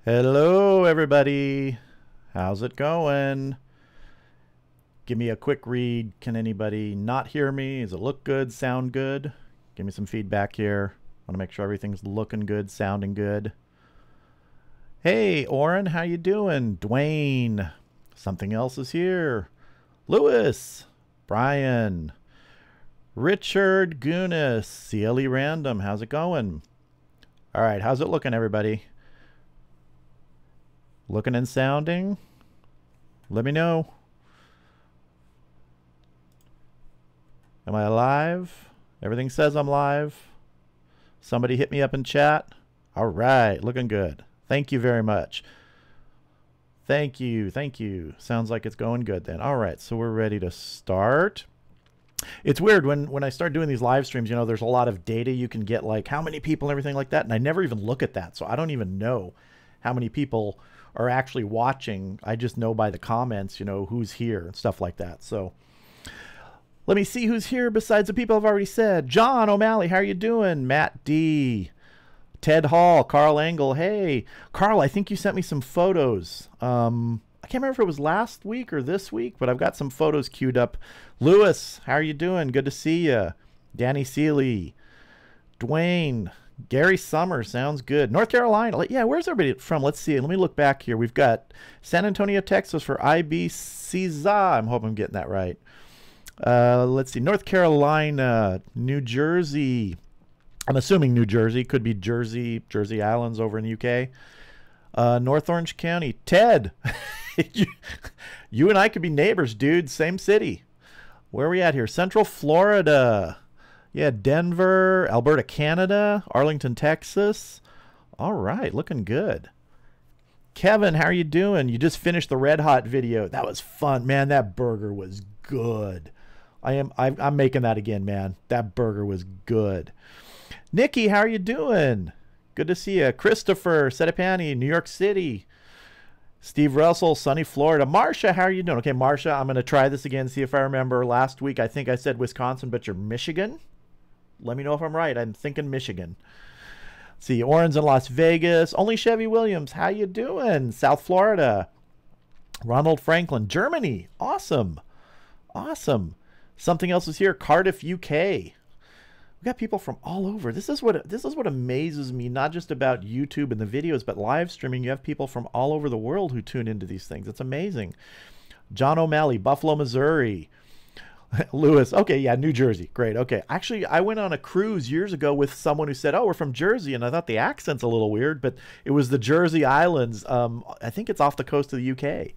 Hello, everybody. How's it going? Give me a quick read. Can anybody not hear me? Does it look good? Sound good? Give me some feedback here. Want to make sure everything's looking good, sounding good. Hey, Oren, how you doing? Dwayne. Something else is here. Lewis. Brian. Richard Gunas. CLE Random. How's it going? All right, how's it looking, everybody? Looking and sounding? Let me know. Am I live? Everything says I'm live. Somebody hit me up in chat. All right, looking good. Thank you very much. Thank you, thank you. Sounds like it's going good then. All right, so we're ready to start. It's weird when I start doing these live streams, you know, there's a lot of data you can get, like how many people and everything like that, and I never even look at that, so I don't even know how many people are actually watching. I just know by the comments, you know, who's here and stuff like that. So let me see who's here besides the people I've already said. John O'Malley, how are you doing? Matt D. Ted Hall, Carl Engel. Hey, Carl, I think you sent me some photos. I can't remember if it was last week or this week, but I've got some photos queued up. Lewis, how are you doing? Good to see you. Danny Seeley. Dwayne. Gary Summers, sounds good. North Carolina. Yeah, where's everybody from? Let's see. Let me look back here. We've got San Antonio, Texas for IBCZA. I'm hoping I'm getting that right. Let's see. North Carolina, New Jersey. I'm assuming New Jersey. Could be Jersey Islands over in the UK. North Orange County. Ted. you and I could be neighbors, dude. Same city. Where are we at here? Central Florida. Yeah, Denver, Alberta, Canada, Arlington, Texas. All right, looking good. Kevin, how are you doing? You just finished the Red Hot video. That was fun, man. That burger was good. I'm making that again, man. That burger was good. Nikki, how are you doing? Good to see you. Christopher Setapani, New York City. Steve Russell, sunny Florida. Marsha, how are you doing? Okay, Marsha, I'm going to try this again, see if I remember. Last week, I think I said Wisconsin, but you're Michigan? Let me know if I'm right. I'm thinking Michigan. See, Oren's in Las Vegas. Only Chevy Williams. How you doing? South Florida. Ronald Franklin. Germany. Awesome. Awesome. Something else is here. Cardiff, UK. We got people from all over. This is what amazes me, not just about YouTube and the videos, but live streaming. You have people from all over the world who tune into these things. It's amazing. John O'Malley, Buffalo, Missouri. Lewis, okay, yeah, New Jersey, great, okay. Actually, I went on a cruise years ago with someone who said, oh, we're from Jersey, and I thought the accent's a little weird, but it was the Jersey Islands. I think it's off the coast of the UK.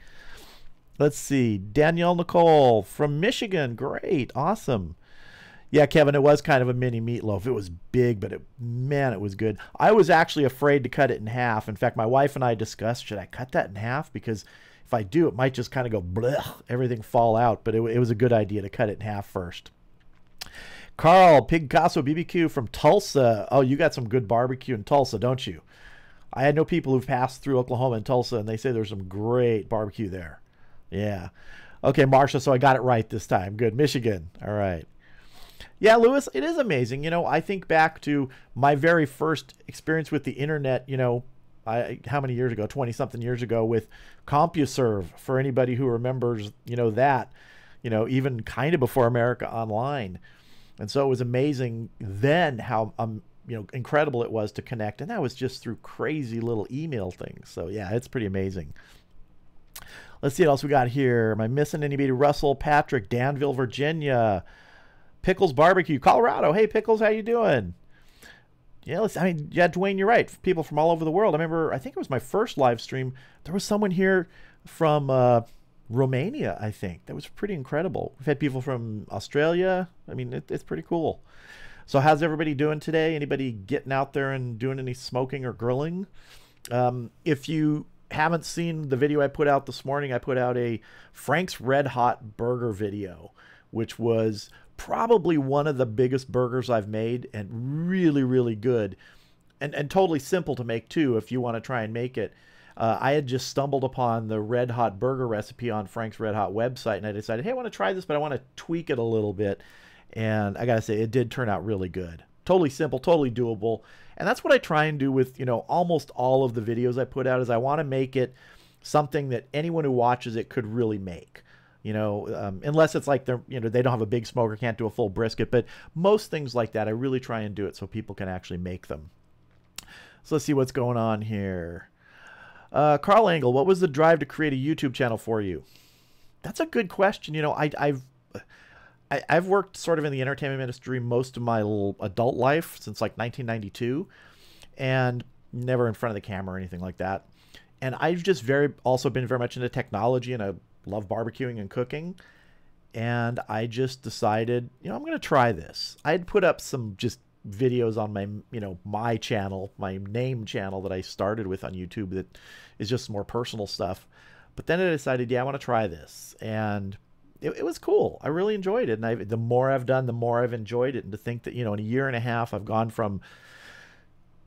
Let's see, Danielle Nicole from Michigan, great, awesome. Yeah, Kevin, it was kind of a mini meatloaf. It was big, but man, it was good. I was actually afraid to cut it in half. In fact, my wife and I discussed, should I cut that in half? Because if I do, it might just kind of go blech, everything fall out. But it was a good idea to cut it in half first. Carl, Picasso BBQ from Tulsa. Oh, you got some good barbecue in Tulsa, don't you? I had no people who've passed through Oklahoma and Tulsa, and they say there's some great barbecue there. Yeah. Okay, Marsha, so I got it right this time. Good. Michigan. All right. Yeah, Lewis, it is amazing. You know, I think back to my very first experience with the internet, you know, how many years ago? 20-something years ago with CompuServe, for anybody who remembers, you know, that, you know, even kind of before America Online. And so it was amazing then how, you know, incredible it was to connect. And that was just through crazy little email things. So, yeah, it's pretty amazing. Let's see what else we got here. Am I missing anybody? Russell, Patrick, Danville, Virginia. Pickles Barbecue, Colorado. Hey, Pickles, how you doing? Yeah, yeah, Dwayne, you're right. People from all over the world. I remember, I think it was my first live stream. There was someone here from Romania, I think. That was pretty incredible. We've had people from Australia. I mean, it's pretty cool. So how's everybody doing today? Anybody getting out there and doing any smoking or grilling? If you haven't seen the video I put out this morning, I put out a Frank's Red Hot Burger video, which was probably one of the biggest burgers I've made, and really, really good, and totally simple to make too if you want to try and make it. I had just stumbled upon the Red Hot Burger recipe on Frank's Red Hot website, and I decided, hey, I want to try this, but I want to tweak it a little bit. And I gotta say, it did turn out really good. Totally simple, totally doable. And that's what I try and do with, you know, almost all of the videos I put out, is I want to make it something that anyone who watches it could really make. You know, unless it's like they're, you know, they don't have a big smoker, can't do a full brisket, but most things like that, I really try and do it so people can actually make them. So let's see what's going on here. Carl Angle, what was the drive to create a YouTube channel for you? That's a good question. You know, I've worked sort of in the entertainment industry most of my adult life, since like 1992, and never in front of the camera or anything like that. And I've just also been very much into technology, and I love barbecuing and cooking. And I just decided, you know, I'm going to try this. I'd put up some just videos on my, you know, my channel, my name channel that I started with on YouTube, that is just more personal stuff. But then I decided, yeah, I want to try this. And it was cool. I really enjoyed it. And the more I've done, the more I've enjoyed it. And to think that, you know, in a year and a half, I've gone from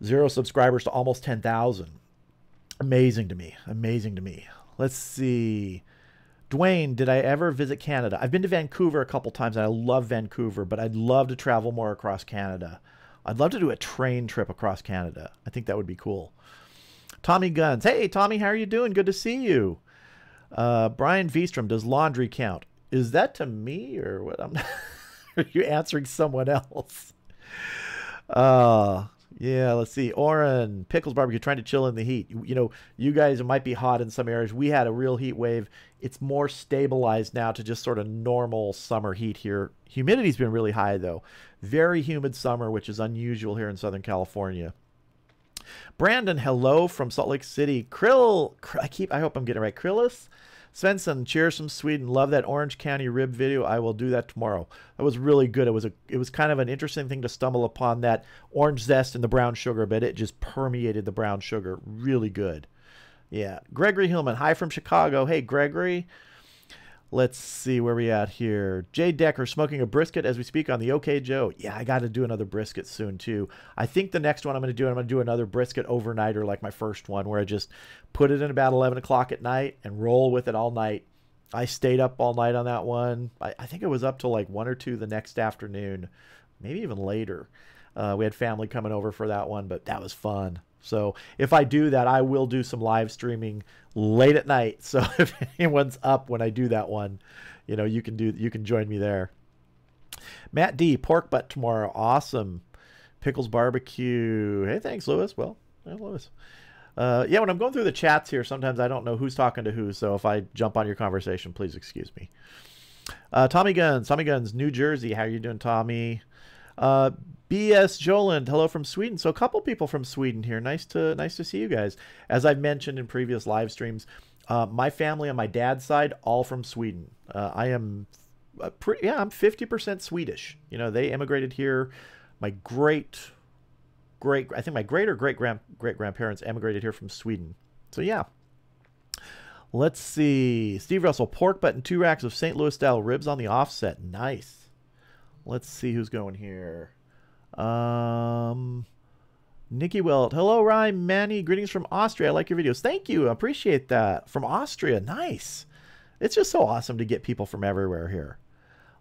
0 subscribers to almost 10,000. Amazing to me. Amazing to me. Let's see. Dwayne, did I ever visit Canada? I've been to Vancouver a couple times, and I love Vancouver, but I'd love to travel more across Canada. I'd love to do a train trip across Canada. I think that would be cool. Tommy Guns. Hey, Tommy, how are you doing? Good to see you. Brian Vstrom, does laundry count? Is that to me, or what? Are you answering someone else? Yeah, let's see. Oren, Pickles Barbecue, trying to chill in the heat. You know, you guys, it might be hot in some areas. We had a real heat wave. It's more stabilized now to just sort of normal summer heat here. Humidity's been really high, though. Very humid summer, which is unusual here in Southern California. Brandon, hello from Salt Lake City. I hope I'm getting it right. Krillis Svensson, cheers from Sweden. Love that Orange County rib video. I will do that tomorrow. That was really good. It was kind of an interesting thing to stumble upon, that orange zest and the brown sugar, but it just permeated the brown sugar. Really good. Yeah. Gregory Hillman, hi from Chicago. Hey, Gregory. Let's see where we at here. Jay Decker, smoking a brisket as we speak on the OK Joe. Yeah, I got to do another brisket soon, too. I think the next one I'm going to do another brisket overnighter like my first one, where I just put it in about 11 o'clock at night and roll with it all night. I stayed up all night on that one. I think it was up till like 1 or 2 the next afternoon, anyone even later. We had family coming over for that one, but that was fun. So if I do that, I will do some live streaming late at night. So if anyone's up when I do that one, you know, you can join me there. Matt D, pork butt tomorrow. Awesome. Pickles barbecue. Hey, thanks, Lewis. Well, Lewis. Yeah, when I'm going through the chats here, sometimes I don't know who's talking to who. So if I jump on your conversation, please excuse me. Tommy Guns, New Jersey. How are you doing, Tommy? B.S. Joland, hello from Sweden. So a couple people from Sweden here. Nice to see you guys. As I've mentioned in previous live streams, my family on my dad's side, all from Sweden. I'm 50% Swedish. You know, they immigrated here. My great grandparents emigrated here from Sweden. So yeah. Let's see. Steve Russell, pork butt and 2 racks of St. Louis style ribs on the offset. Nice. Let's see who's going here. Nikki Welt. Hello, Ryan, Manny. Greetings from Austria. I like your videos. Thank you. I appreciate that. From Austria. Nice. It's just so awesome to get people from everywhere here.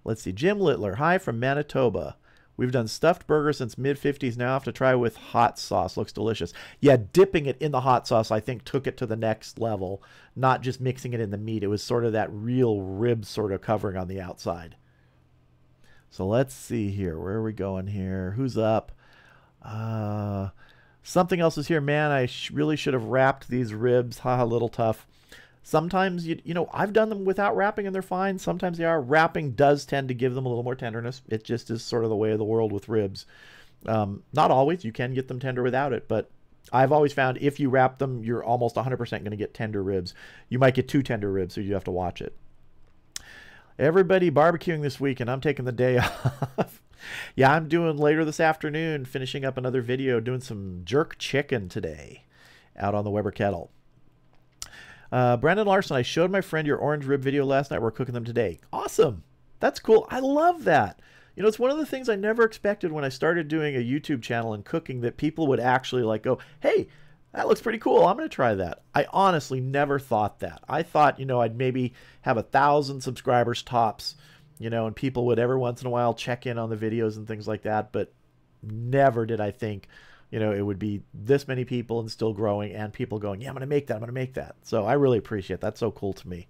Let's see. Jim Littler. Hi from Manitoba. We've done stuffed burgers since mid-50s. Now I have to try with hot sauce. Looks delicious. Yeah, dipping it in the hot sauce, I think, took it to the next level. Not just mixing it in the meat. It was sort of that real rib sort of covering on the outside. So let's see here. Where are we going here? Who's up? Something else is here. Man, I really should have wrapped these ribs. Haha, little tough. Sometimes, you know, I've done them without wrapping and they're fine. Sometimes they are. Wrapping does tend to give them a little more tenderness. It just is sort of the way of the world with ribs. Not always. You can get them tender without it, but I've always found if you wrap them, you're almost 100% going to get tender ribs. You might get too tender ribs, so you have to watch it. Everybody barbecuing this week, and I'm taking the day off. Yeah, I'm doing later this afternoon, finishing up another video, doing some jerk chicken today out on the Weber kettle. Brandon Larson, I showed my friend your orange rib video last night. We're cooking them today. Awesome. That's cool. I love that. You know, it's one of the things I never expected when I started doing a YouTube channel and cooking, that people would actually like go, hey, that looks pretty cool. I'm going to try that. I honestly never thought that. I thought, you know, I'd maybe have 1,000 subscribers tops, you know, and people would every once in a while check in on the videos and things like that. But never did I think you know, it would be this many people and still growing, and people going, yeah, I'm going to make that. I'm going to make that. So I really appreciate that. That's so cool to me.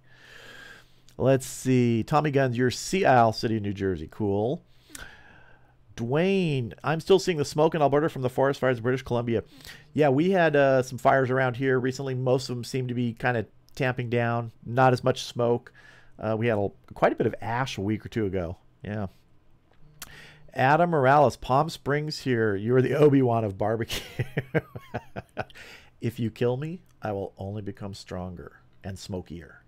Let's see. Tommy Guns, you're Sea Isle City, New Jersey. Cool. Dwayne, I'm still seeing the smoke in Alberta from the forest fires in British Columbia. Yeah, we had some fires around here recently. Most of them seem to be kind of tamping down. Not as much smoke. We had quite a bit of ash a week or two ago. Yeah. Adam Morales, Palm Springs here. You are the Obi-Wan of barbecue. If you kill me, I will only become stronger and smokier.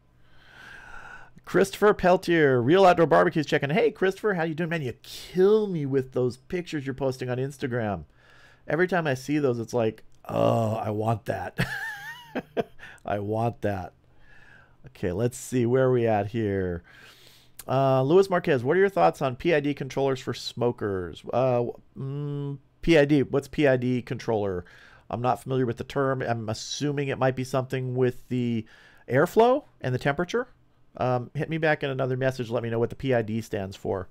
Christopher Peltier, Real Outdoor Barbecues checking. Hey, Christopher, how you doing, man? You kill me with those pictures you're posting on Instagram. Every time I see those, it's like, oh, I want that. I want that. Okay, let's see. Where are we at here? Luis Marquez, what are your thoughts on PID controllers for smokers? PID, what's PID controller? I'm not familiar with the term. I'm assuming it might be something with the airflow and the temperature. Hit me back in another message. Let me know what the PID stands for.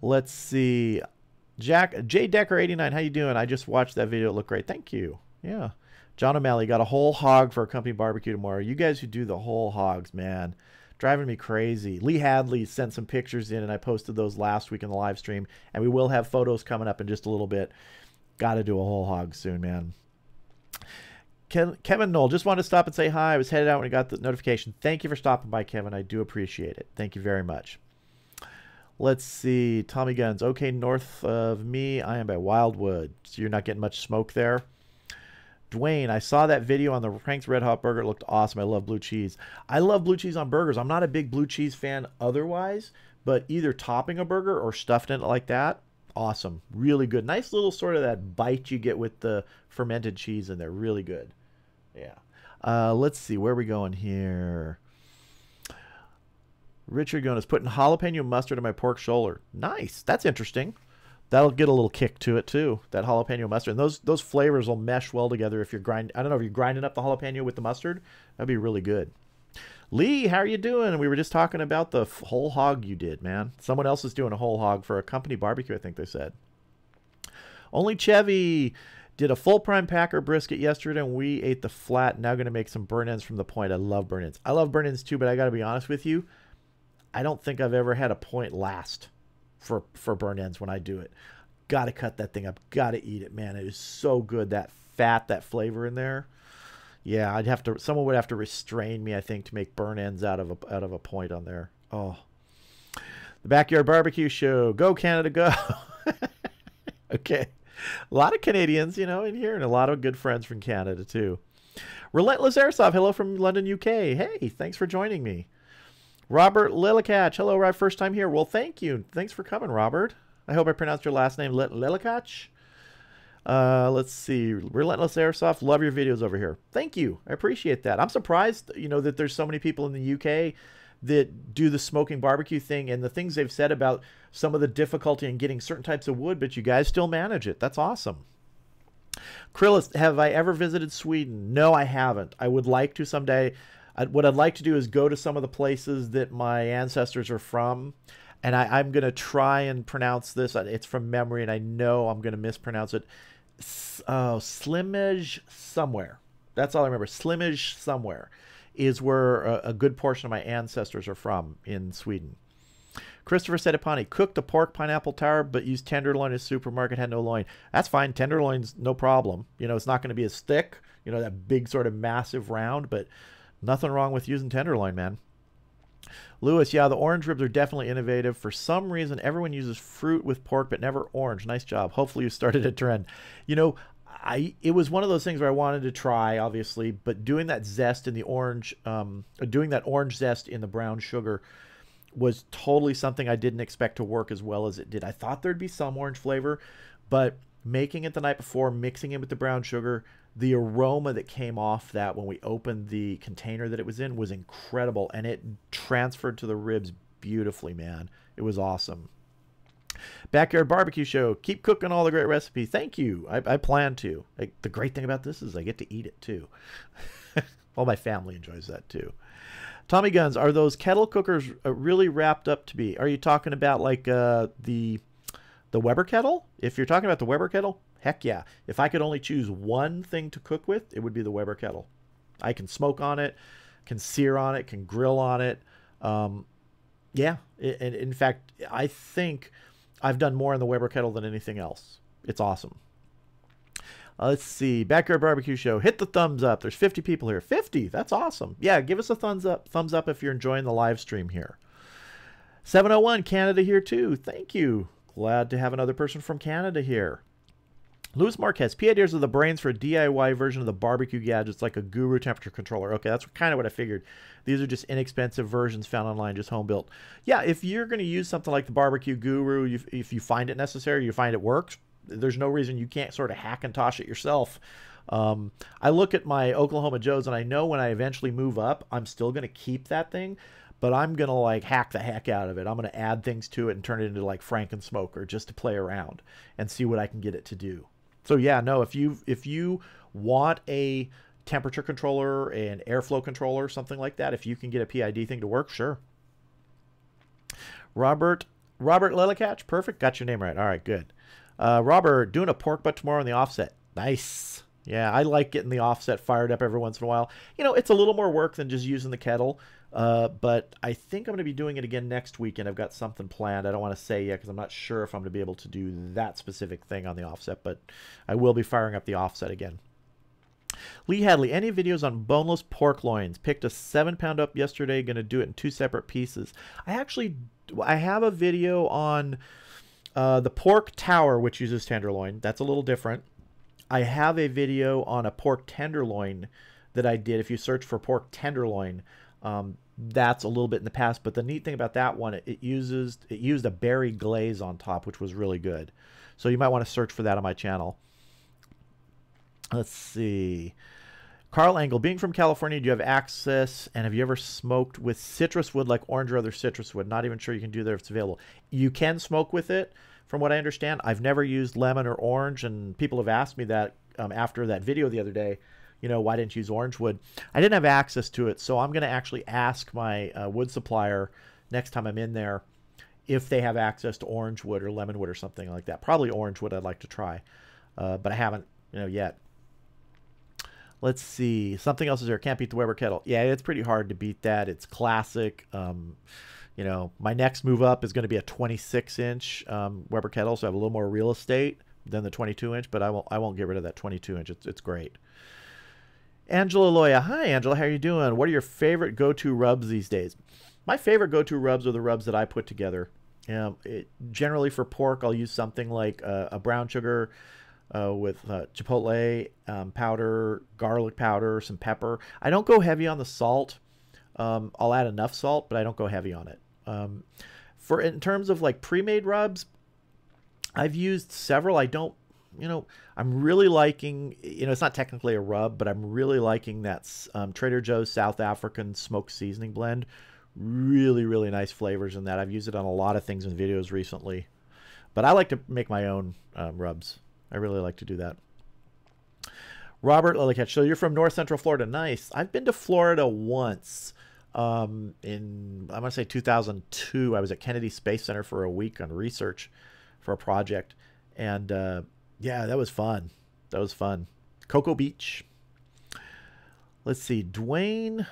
Let's see. J Decker 89, how you doing? I just watched that video. It looked great. Thank you. Yeah. John O'Malley, got a whole hog for a company barbecue tomorrow. You guys who do the whole hogs, man, driving me crazy. Lee Hadley sent some pictures in, and I posted those last week in the live stream. And we will have photos coming up in just a little bit. Got to do a whole hog soon, man. Kevin Knoll, just wanted to stop and say hi. I was headed out when I got the notification. Thank you for stopping by, Kevin. I do appreciate it. Thank you very much. Let's see. Tommy Guns. Okay, north of me, I am by Wildwood. So you're not getting much smoke there. Dwayne, I saw that video on the Frank's Red Hot Burger. It looked awesome. I love blue cheese. I love blue cheese on burgers. I'm not a big blue cheese fan otherwise, but either topping a burger or stuffed in it like that, awesome. Really good. Nice little sort of that bite you get with the fermented cheese in there. Really good. Yeah. Let's see. Where are we going here? Richard Gones, putting jalapeno mustard on my pork shoulder. Nice. That's interesting. That'll get a little kick to it too. That jalapeno mustard. And those flavors will mesh well together if you're grinding. I don't know if you're grinding up the jalapeno with the mustard. That'd be really good. Lee, how are you doing? We were just talking about the whole hog you did, man. Someone else is doing a whole hog for a company barbecue, I think they said. Only Chevy did a full prime packer brisket yesterday, and we ate the flat. Now going to make some burn ends from the point. I love burn ends. I love burn ends too, but I got to be honest with you. I don't think I've ever had a point last for burn ends when I do it. Got to cut that thing up. Got to eat it, man. It is so good. That fat, that flavor in there. Yeah, I'd have to. Someone would have to restrain me, I think, to make burn ends out of a point on there. Oh, the Backyard Barbecue Show. Go Canada, go. Okay, a lot of Canadians, you know, in here, and a lot of good friends from Canada too. Relentless Airsoft. Hello from London, UK. Hey, thanks for joining me. Robert Lilikach. Hello, Rob. First time here. Well, thank you. Thanks for coming, Robert. I hope I pronounced your last name Lilikach. Let's see. Relentless Airsoft. Love your videos over here. Thank you. I appreciate that. I'm surprised, you know, that there's so many people in the UK that do the smoking barbecue thing and the things they've said about some of the difficulty in getting certain types of wood, but you guys still manage it. That's awesome. Krillis, have I ever visited Sweden? No, I haven't. I would like to someday. What I'd like to do is go to some of the places that my ancestors are from, and I'm going to try and pronounce this. It's from memory, and I know I'm going to mispronounce it. Slimage somewhere. That's all I remember. Slimage somewhere is where a good portion of my ancestors are from in Sweden. Christopher Sedipani, cooked a pork pineapple tower, but used tenderloin as supermarket, had no loin. That's fine. Tenderloin's no problem. You know, it's not going to be as thick, you know, that big sort of massive round, but nothing wrong with using tenderloin, man. Lewis, yeah, the orange ribs are definitely innovative. For some reason, everyone uses fruit with pork, but never orange. Nice job. Hopefully you started a trend. You know, it was one of those things where I wanted to try, obviously, but doing that zest in the orange, doing that orange zest in the brown sugar was totally something I didn't expect to work as well as it did. I thought there'd be some orange flavor, but making it the night before, mixing it with the brown sugar, the aroma that came off that when we opened the container that it was in was incredible, and it transferred to the ribs beautifully, man. It was awesome. Backyard Barbecue Show. Keep cooking all the great recipes. Thank you. I plan to. The great thing about this is I get to eat it too. Well, my family enjoys that too. Tommy Guns, are those kettle cookers really wrapped up to be? Are you talking about like the Weber kettle? If you're talking about the Weber kettle, Heck yeah. If I could only choose one thing to cook with, it would be the Weber kettle. I can smoke on it, can sear on it, can grill on it. Yeah, and in fact, I think I've done more in the Weber kettle than anything else. It's awesome. Let's see. Backyard Barbecue Show. Hit the thumbs up. There's 50 people here. 50. That's awesome. Yeah, give us a thumbs up. Thumbs up if you're enjoying the live stream here. 701 Canada here too. Thank you. Glad to have another person from Canada here. Luis Marquez. P ideas are the brains for a DIY version of the barbecue gadgets like a Guru temperature controller. Okay, that's kind of what I figured. These are just inexpensive versions found online, just home built. Yeah, if you're going to use something like the Barbecue Guru, if you find it necessary, you find it works, there's no reason you can't sort of hack and tosh it yourself. I look at my Oklahoma Joes and I know when I eventually move up, I'm still going to keep that thing, but I'm going to like hack the heck out of it. I'm going to add things to it and turn it into like Frankensmoker just to play around and see what I can get it to do. So yeah, no, if you want a temperature controller, an airflow controller, something like that, if you can get a PID thing to work, sure. Robert Lelicatch, perfect. Got your name right. All right, good. Robert, doing a pork butt tomorrow on the offset. Nice. Yeah, I like getting the offset fired up every once in a while. You know, it's a little more work than just using the kettle, but I think I'm going to be doing it again next week, and I've got something planned. I don't want to say yet because I'm not sure if I'm going to be able to do that specific thing on the offset, but I will be firing up the offset again. Lee Hadley, any videos on boneless pork loins? Picked a 7-pound up yesterday, going to do it in 2 separate pieces. I have a video on the pork tower, which uses tenderloin. That's a little different. I have a video on a pork tenderloin that I did. If you search for pork tenderloin, that's a little bit in the past. But the neat thing about that one, it used a berry glaze on top, which was really good. So you might want to search for that on my channel. Let's see. Carl Angle, being from California, do you have access, and have you ever smoked with citrus wood like orange or other citrus wood? Not even sure you can do that if it's available. You can smoke with it, from what I understand. I've never used lemon or orange, and people have asked me that after that video the other day, you know, why didn't you use orange wood? I didn't have access to it, so I'm going to actually ask my wood supplier next time I'm in there if they have access to orange wood or lemon wood or something like that. Probably orange wood I'd like to try, but I haven't, you know, yet. Let's see. Something else is there. Can't beat the Weber kettle. Yeah, it's pretty hard to beat that. It's classic. You know, my next move up is going to be a 26-inch Weber kettle, so I have a little more real estate than the 22-inch, but I won't get rid of that 22-inch. It's great. Angela Loya. Hi, Angela. How are you doing? What are your favorite go-to rubs these days? My favorite go-to rubs are the rubs that I put together. Generally for pork, I'll use something like a brown sugar with chipotle powder, garlic powder, some pepper. I don't go heavy on the salt. I'll add enough salt, but I don't go heavy on it. In terms of like pre-made rubs, I've used several. I'm really liking, it's not technically a rub, but I'm really liking that Trader Joe's South African smoked seasoning blend. Really, really nice flavors in that. I've used it on a lot of things in videos recently, but I like to make my own rubs. I really like to do that. Robert Lillicatch, so you're from North Central Florida. Nice. I've been to Florida once. I'm going to say 2002. I was at Kennedy Space Center for a week on research for a project. And yeah, that was fun. That was fun. Cocoa Beach. Let's see. Dwayne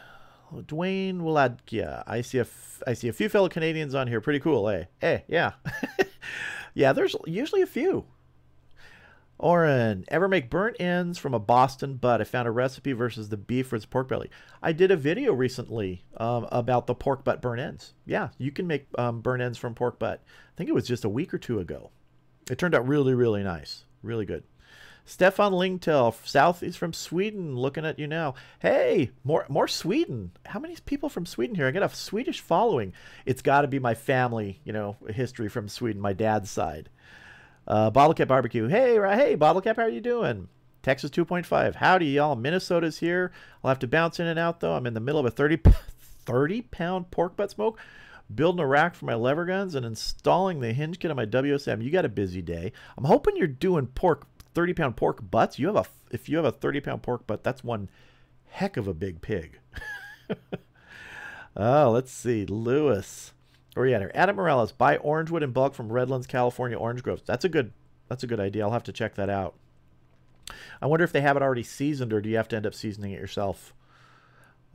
Wiladkia. I see a few fellow Canadians on here. Pretty cool, eh? Hey, yeah. Yeah, there's usually a few. Oren, ever make burnt ends from a Boston butt? I found a recipe versus the beef versus pork belly. I did a video recently about the pork butt burnt ends. Yeah, you can make burnt ends from pork butt. I think it was just a week or two ago. It turned out really, really nice. Really good. Stefan Lingtel, Southeast from Sweden, looking at you now. Hey, more Sweden. How many people from Sweden here? I got a Swedish following. It's got to be my family, history from Sweden, my dad's side. Bottle Cap Barbecue. Hey, Bottle Cap, how are you doing? Texas 2.5. Howdy, y'all. Minnesota's here. I'll have to bounce in and out, though. I'm in the middle of a 30-pound pork butt smoke, building a rack for my lever guns, and installing the hinge kit on my WSM. You got a busy day. I'm hoping you're doing 30-pound pork butts. If you have a 30-pound pork butt, that's one heck of a big pig. Oh, let's see. Lewis. Or yeah, Adam Morales, buy orange wood in bulk from Redlands, California orange groves. That's a good That's a good idea. I'll have to check that out. I wonder if they have it already seasoned, or do you have to end up seasoning it yourself?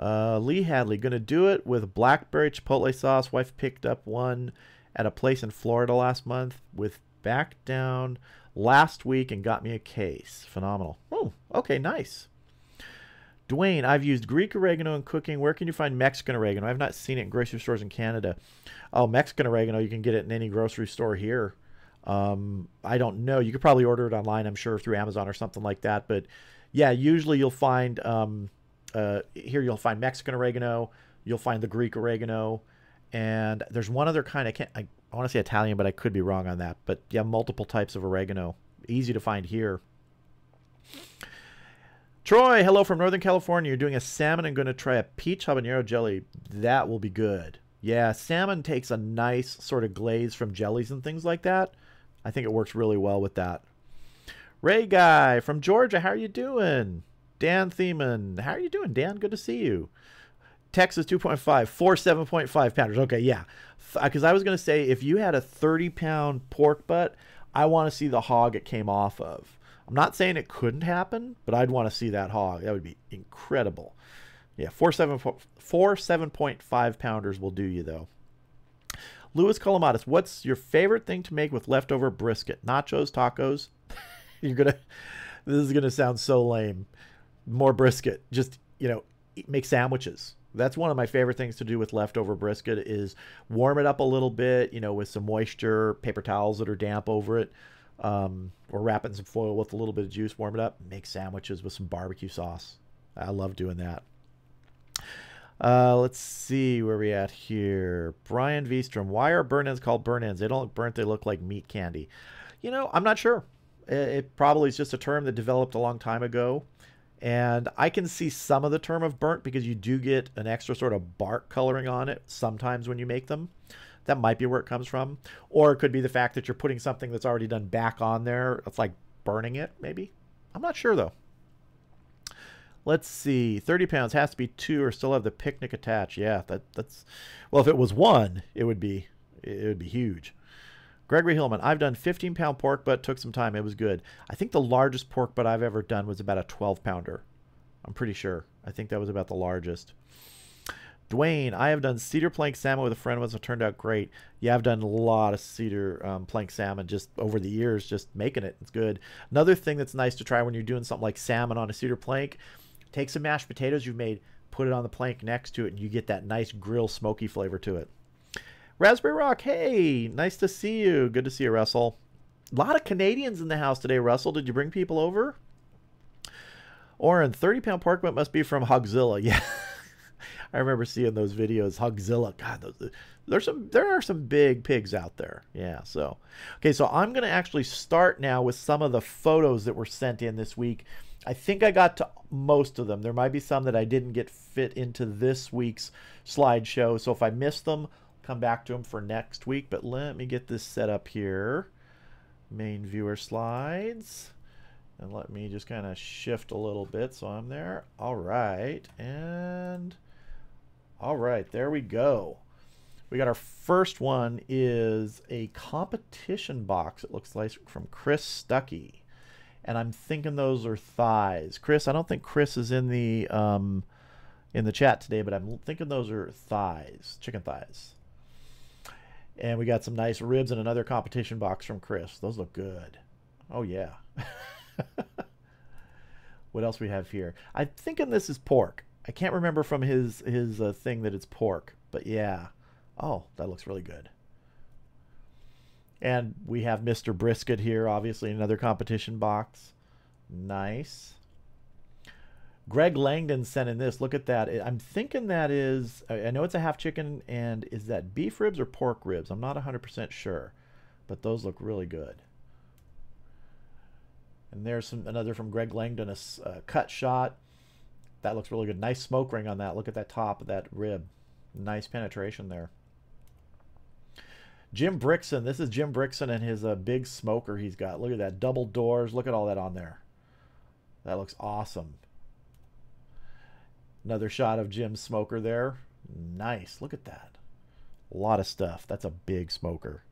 Lee Hadley, going to do it with blackberry chipotle sauce. Wife picked up one at a place in Florida last month with back down last week and got me a case. Phenomenal. Oh, okay, nice. Dwayne, I've used Greek oregano in cooking. Where can you find Mexican oregano? I've not seen it in grocery stores in Canada. Oh, Mexican oregano, you can get it in any grocery store here. I don't know. You could probably order it online, I'm sure, through Amazon or something like that. But yeah, usually you'll find here you'll find Mexican oregano. You'll find the Greek oregano, and there's one other kind. I want to say Italian, but I could be wrong on that. But yeah, multiple types of oregano. Easy to find here. Troy, hello from Northern California. You're doing a salmon and going to try a peach habanero jelly. That will be good. Yeah, salmon takes a nice sort of glaze from jellies and things like that. I think it works really well with that. Ray Guy from Georgia, how are you doing? Dan Thiemann, how are you doing, Dan? Good to see you. Texas 2.5, 4 7.5 pounders. Okay, yeah. Because I was going to say, if you had a 30-pound pork butt, I want to see the hog it came off of. I'm not saying it couldn't happen, but I'd want to see that hog. That would be incredible. Yeah, 4 7.5 pounders will do you, though. Louis Colamatis, what's your favorite thing to make with leftover brisket? Nachos, tacos? This is gonna sound so lame. More brisket. Just, make sandwiches. That's one of my favorite things to do with leftover brisket is warm it up a little bit, with some moisture, paper towels that are damp over it, or wrap it in some foil with a little bit of juice, warm it up, make sandwiches with some barbecue sauce. I love doing that. Let's see where we at here. Brian Vstrom, why are burn ends called burn ends? They don't look burnt, they look like meat candy. I'm not sure. It probably is just a term that developed a long time ago. And I can see some of the term of burnt because you do get an extra sort of bark coloring on it sometimes when you make them. That might be where it comes from. Or it could be the fact that you're putting something that's already done back on there. It's like burning it, maybe. I'm not sure, though. Let's see. 30 pounds has to be 2 or still have the picnic attached. Yeah, that's... Well, if it was 1, it would be huge. Gregory Hillman, I've done 15-pound pork butt, took some time. It was good. I think the largest pork butt I've ever done was about a 12-pounder. I'm pretty sure. I think that was about the largest. Dwayne, I have done cedar plank salmon with a friend once. It turned out great. Yeah, I've done a lot of cedar plank salmon just over the years, just making it. It's good. Another thing that's nice to try when you're doing something like salmon on a cedar plank, take some mashed potatoes you've made, put it on the plank next to it, and you get that nice grill smoky flavor to it. Raspberry Rock, hey, nice to see you. Good to see you, Russell. A lot of Canadians in the house today, Russell. Did you bring people over? Oren, 30-pound pork butt must be from Hogzilla. Yeah, I remember seeing those videos. Hogzilla. God, there are some big pigs out there. Yeah, so. Okay, so I'm going to actually start now with some of the photos that were sent in this week. I think I got to most of them. There might be some that I didn't get fit into this week's slideshow. So if I missed them, come back to them for next week. But let me get this set up here. Main viewer slides. And let me just kind of shift a little bit so I'm there. All right. And all right, there we go. We got our first one is a competition box, it looks like, from Chris Stuckey. And I'm thinking those are thighs. Chris, I don't think Chris is in the chat today, but I'm thinking those are thighs, chicken thighs. And we got some nice ribs and another competition box from Chris. Those look good. Oh, yeah. What else we have here? I'm thinking this is pork. I can't remember from his thing that it's pork, but yeah. Oh, that looks really good. And we have Mr. Brisket here, obviously another competition box. Nice. Greg Langdon sent in this. Look at that. I'm thinking that is, I know it's a half chicken, and is that beef ribs or pork ribs? I'm not 100% sure, but those look really good. And there's another from Greg Langdon, a cut shot. That looks really good. Nice smoke ring on that. Look at that top of that rib. Nice penetration there. Jim Brixon. This is Jim Brixon and his big smoker he's got. Look at that. Double doors. Look at all that on there. That looks awesome. Another shot of Jim's smoker there. Nice. Look at that. A lot of stuff. That's a big smoker.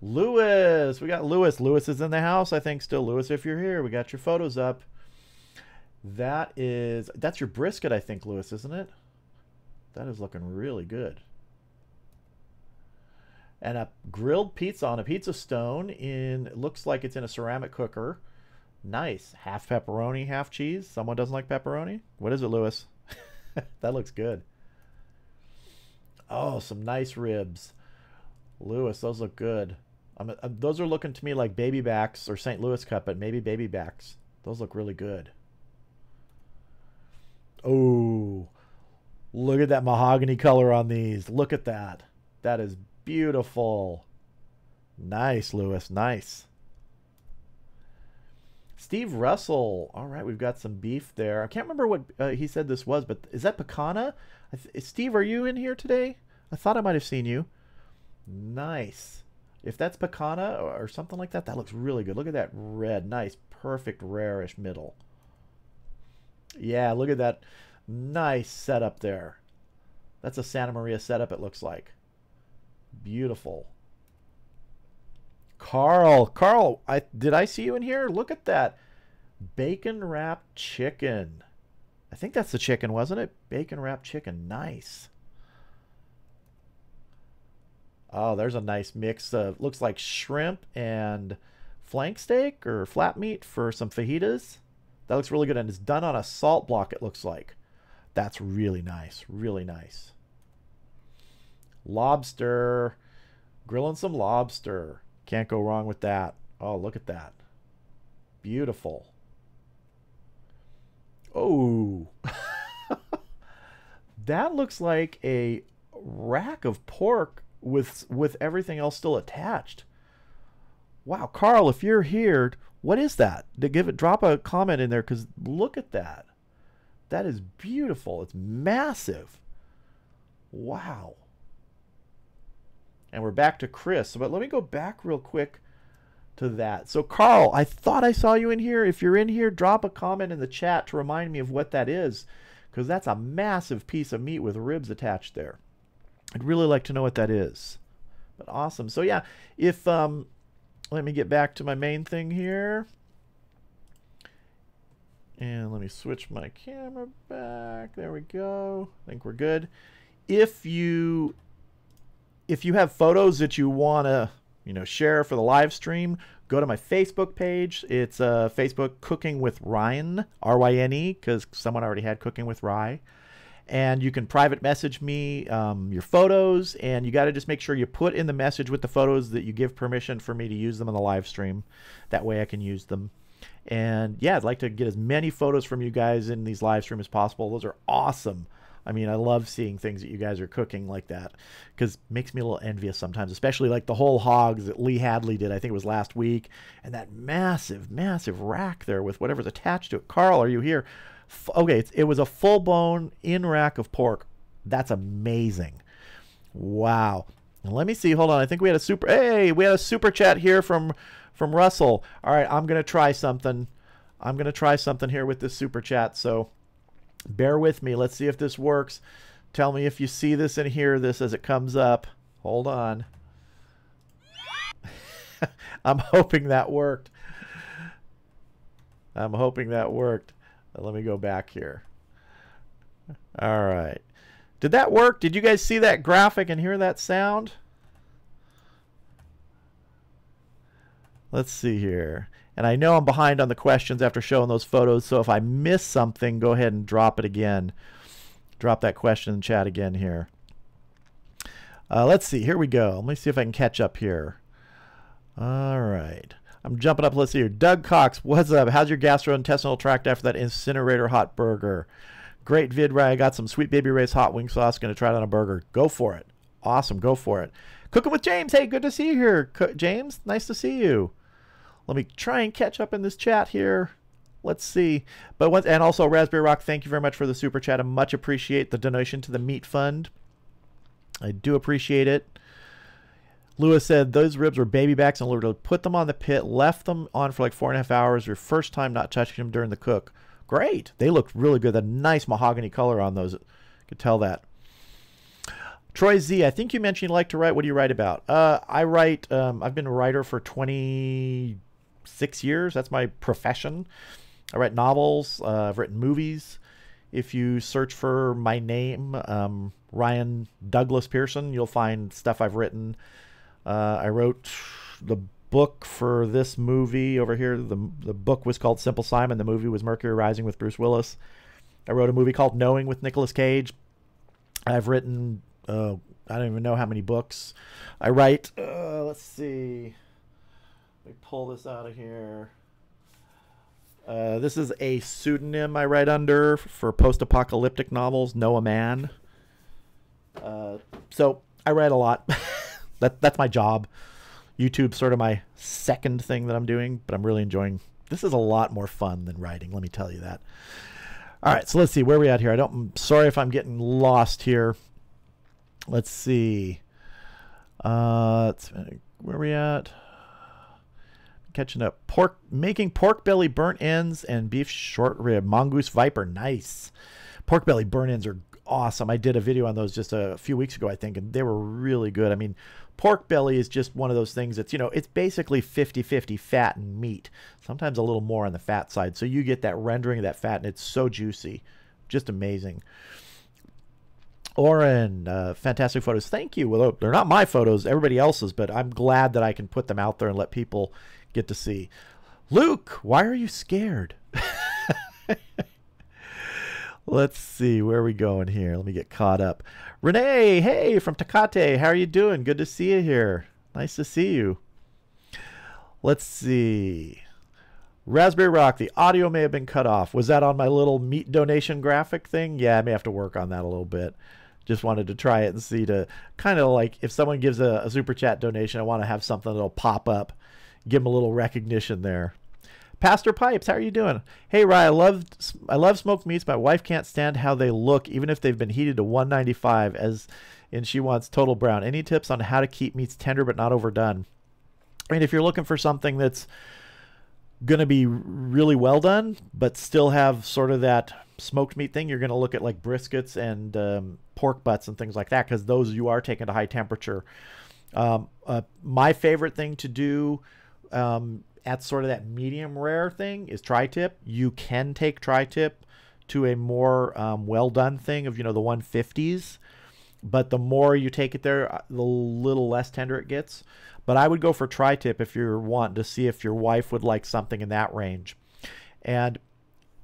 Lewis, we got Lewis. Lewis is in the house, I think, still. Lewis, if you're here, we got your photos up. That's your brisket, I think, Lewis, isn't it? That is looking really good. And a grilled pizza on a pizza stone it looks like it's in a ceramic cooker. Nice. Half pepperoni, half cheese. Someone doesn't like pepperoni? What is it, Lewis? That looks good. Oh, some nice ribs. Lewis, those look good. Those are looking to me like baby backs or St. Louis cut, but maybe baby backs. Those look really good. Oh, look at that mahogany color on these. Look at that. That is beautiful. Nice, Lewis. Nice. Steve Russell. All right, we've got some beef there. I can't remember what he said this was, but is that picana? Steve, are you in here today? I thought I might have seen you. Nice. If that's picana or something like that, that looks really good. Look at that red. Nice, perfect, rarish middle. Yeah, look at that nice setup there. That's a Santa Maria setup, it looks like. Beautiful. Carl, did I see you in here? Look at that. Bacon wrapped chicken. I think that's the chicken, wasn't it? Bacon wrapped chicken. Nice. Oh, there's a nice mix of, looks like shrimp and flank steak or flat meat for some fajitas. That looks really good, and it's done on a salt block, it looks like. That's really nice. Really nice. Lobster. Grilling some lobster. Can't go wrong with that. Oh, look at that. Beautiful. Oh. That looks like a rack of pork with everything else still attached. Wow, Carl, if you're here, what is that? Drop a comment in there, because look at that. That is beautiful. It's massive. Wow. And we're back to Chris. But let me go back real quick to that. So, Carl, I thought I saw you in here. If you're in here, drop a comment in the chat to remind me of what that is, because that's a massive piece of meat with ribs attached there. I'd really like to know what that is. But awesome. So, yeah, if let me get back to my main thing here. And let me switch my camera back. There we go. I think we're good. If you have photos that you want to, share for the live stream, go to my Facebook page. It's Facebook Cooking with Ryan, R-Y-N-E, because someone already had Cooking with Rye. And you can private message me your photos, and you got to just make sure you put in the message with the photos that you give permission for me to use them on the live stream. That way I can use them. And yeah, I'd like to get as many photos from you guys in these live streams as possible. Those are awesome. I mean, I love seeing things that you guys are cooking like that, because it makes me a little envious sometimes, especially like the whole hogs that Lee Hadley did, I think it was last week, and that massive, massive rack there with whatever's attached to it. Carl, are you here? Okay, it was a full-blown in-rack of pork. That's amazing. Wow. Let me see. Hold on. I think we had a super chat here from Russell. All right, I'm going to try something. I'm going to try something here with this super chat, so bear with me. Let's see if this works. Tell me if you see this and hear this as it comes up. Hold on. I'm hoping that worked. I'm hoping that worked. Let me go back here. All right. Did that work? Did you guys see that graphic and hear that sound? Let's see here. And I know I'm behind on the questions after showing those photos, so if I miss something, go ahead and drop it again. Drop that question in chat again here. Let's see. Here we go. Let me see if I can catch up here. All right. I'm jumping up. Let's see here. Doug Cox, what's up? How's your gastrointestinal tract after that incinerator hot burger? Great vid, Ray. I got some Sweet Baby Ray's hot wing sauce. Going to try it on a burger. Go for it. Awesome. Go for it. Cooking with James. Hey, good to see you here, James. Nice to see you. Let me try and catch up in this chat here. Let's see. And also, Raspberry Rock, thank you very much for the super chat. I much appreciate the donation to the Meat Fund. I do appreciate it. Lewis said those ribs were baby backs and literally put them on the pit, left them on for like 4.5 hours. Your first time not touching them during the cook. Great. They looked really good. A nice mahogany color on those. You could tell that. Troy Z, I think you mentioned you like to write. What do you write about? I write, I've been a writer for 26 years. That's my profession. I write novels. I've written movies. If you search for my name, Ryan Douglas Pearson, you'll find stuff I've written. I wrote the book for this movie over here. The book was called Simple Simon. The movie was Mercury Rising with Bruce Willis. I wrote a movie called Knowing with Nicolas Cage. I've written, I don't even know how many books. I write, let's see. Let me pull this out of here. This is a pseudonym I write under for post-apocalyptic novels, Noah Mann. So I write a lot. That's my job. YouTube's sort of my second thing that I'm doing, but I'm really enjoying. This is a lot more fun than writing, let me tell you that. All right, so let's see where are we at here. I'm sorry if I'm getting lost here. Let's see. Where are we at? Catching up. Making pork belly burnt ends and beef short rib. Mongoose Viper, nice. Pork belly burnt ends are awesome. I did a video on those just a few weeks ago, I think, and they were really good. I mean, pork belly is just one of those things that's, it's basically 50-50 fat and meat. Sometimes a little more on the fat side. So you get that rendering of that fat, and it's so juicy. Just amazing. Oren, fantastic photos. Thank you. Well, they're not my photos, everybody else's, but I'm glad that I can put them out there and let people get to see. Luke, why are you scared? Let's see, where are we going here? Let me get caught up. Renee, hey, from Tecate, how are you doing? Good to see you here. Nice to see you. Let's see. Raspberry Rock, the audio may have been cut off. Was that on my little meat donation graphic thing? Yeah, I may have to work on that a little bit. Just wanted to try it and see, to kind of like, if someone gives a super chat donation, I want to have something that'll pop up. Give them a little recognition there. Pastor Pipes, how are you doing? Hey, Ryan, I love smoked meats. My wife can't stand how they look, even if they've been heated to 195, and she wants total brown. Any tips on how to keep meats tender but not overdone? I mean, if you're looking for something that's going to be really well done, but still have sort of that smoked meat thing, you're going to look at like briskets and pork butts and things like that, because those you are taking to high temperature. My favorite thing to do at sort of that medium rare thing is tri-tip. You can take tri-tip to a more well done thing of, the 150s, but the more you take it there, the little less tender it gets. But I would go for tri-tip if you're wanting to see if your wife would like something in that range. And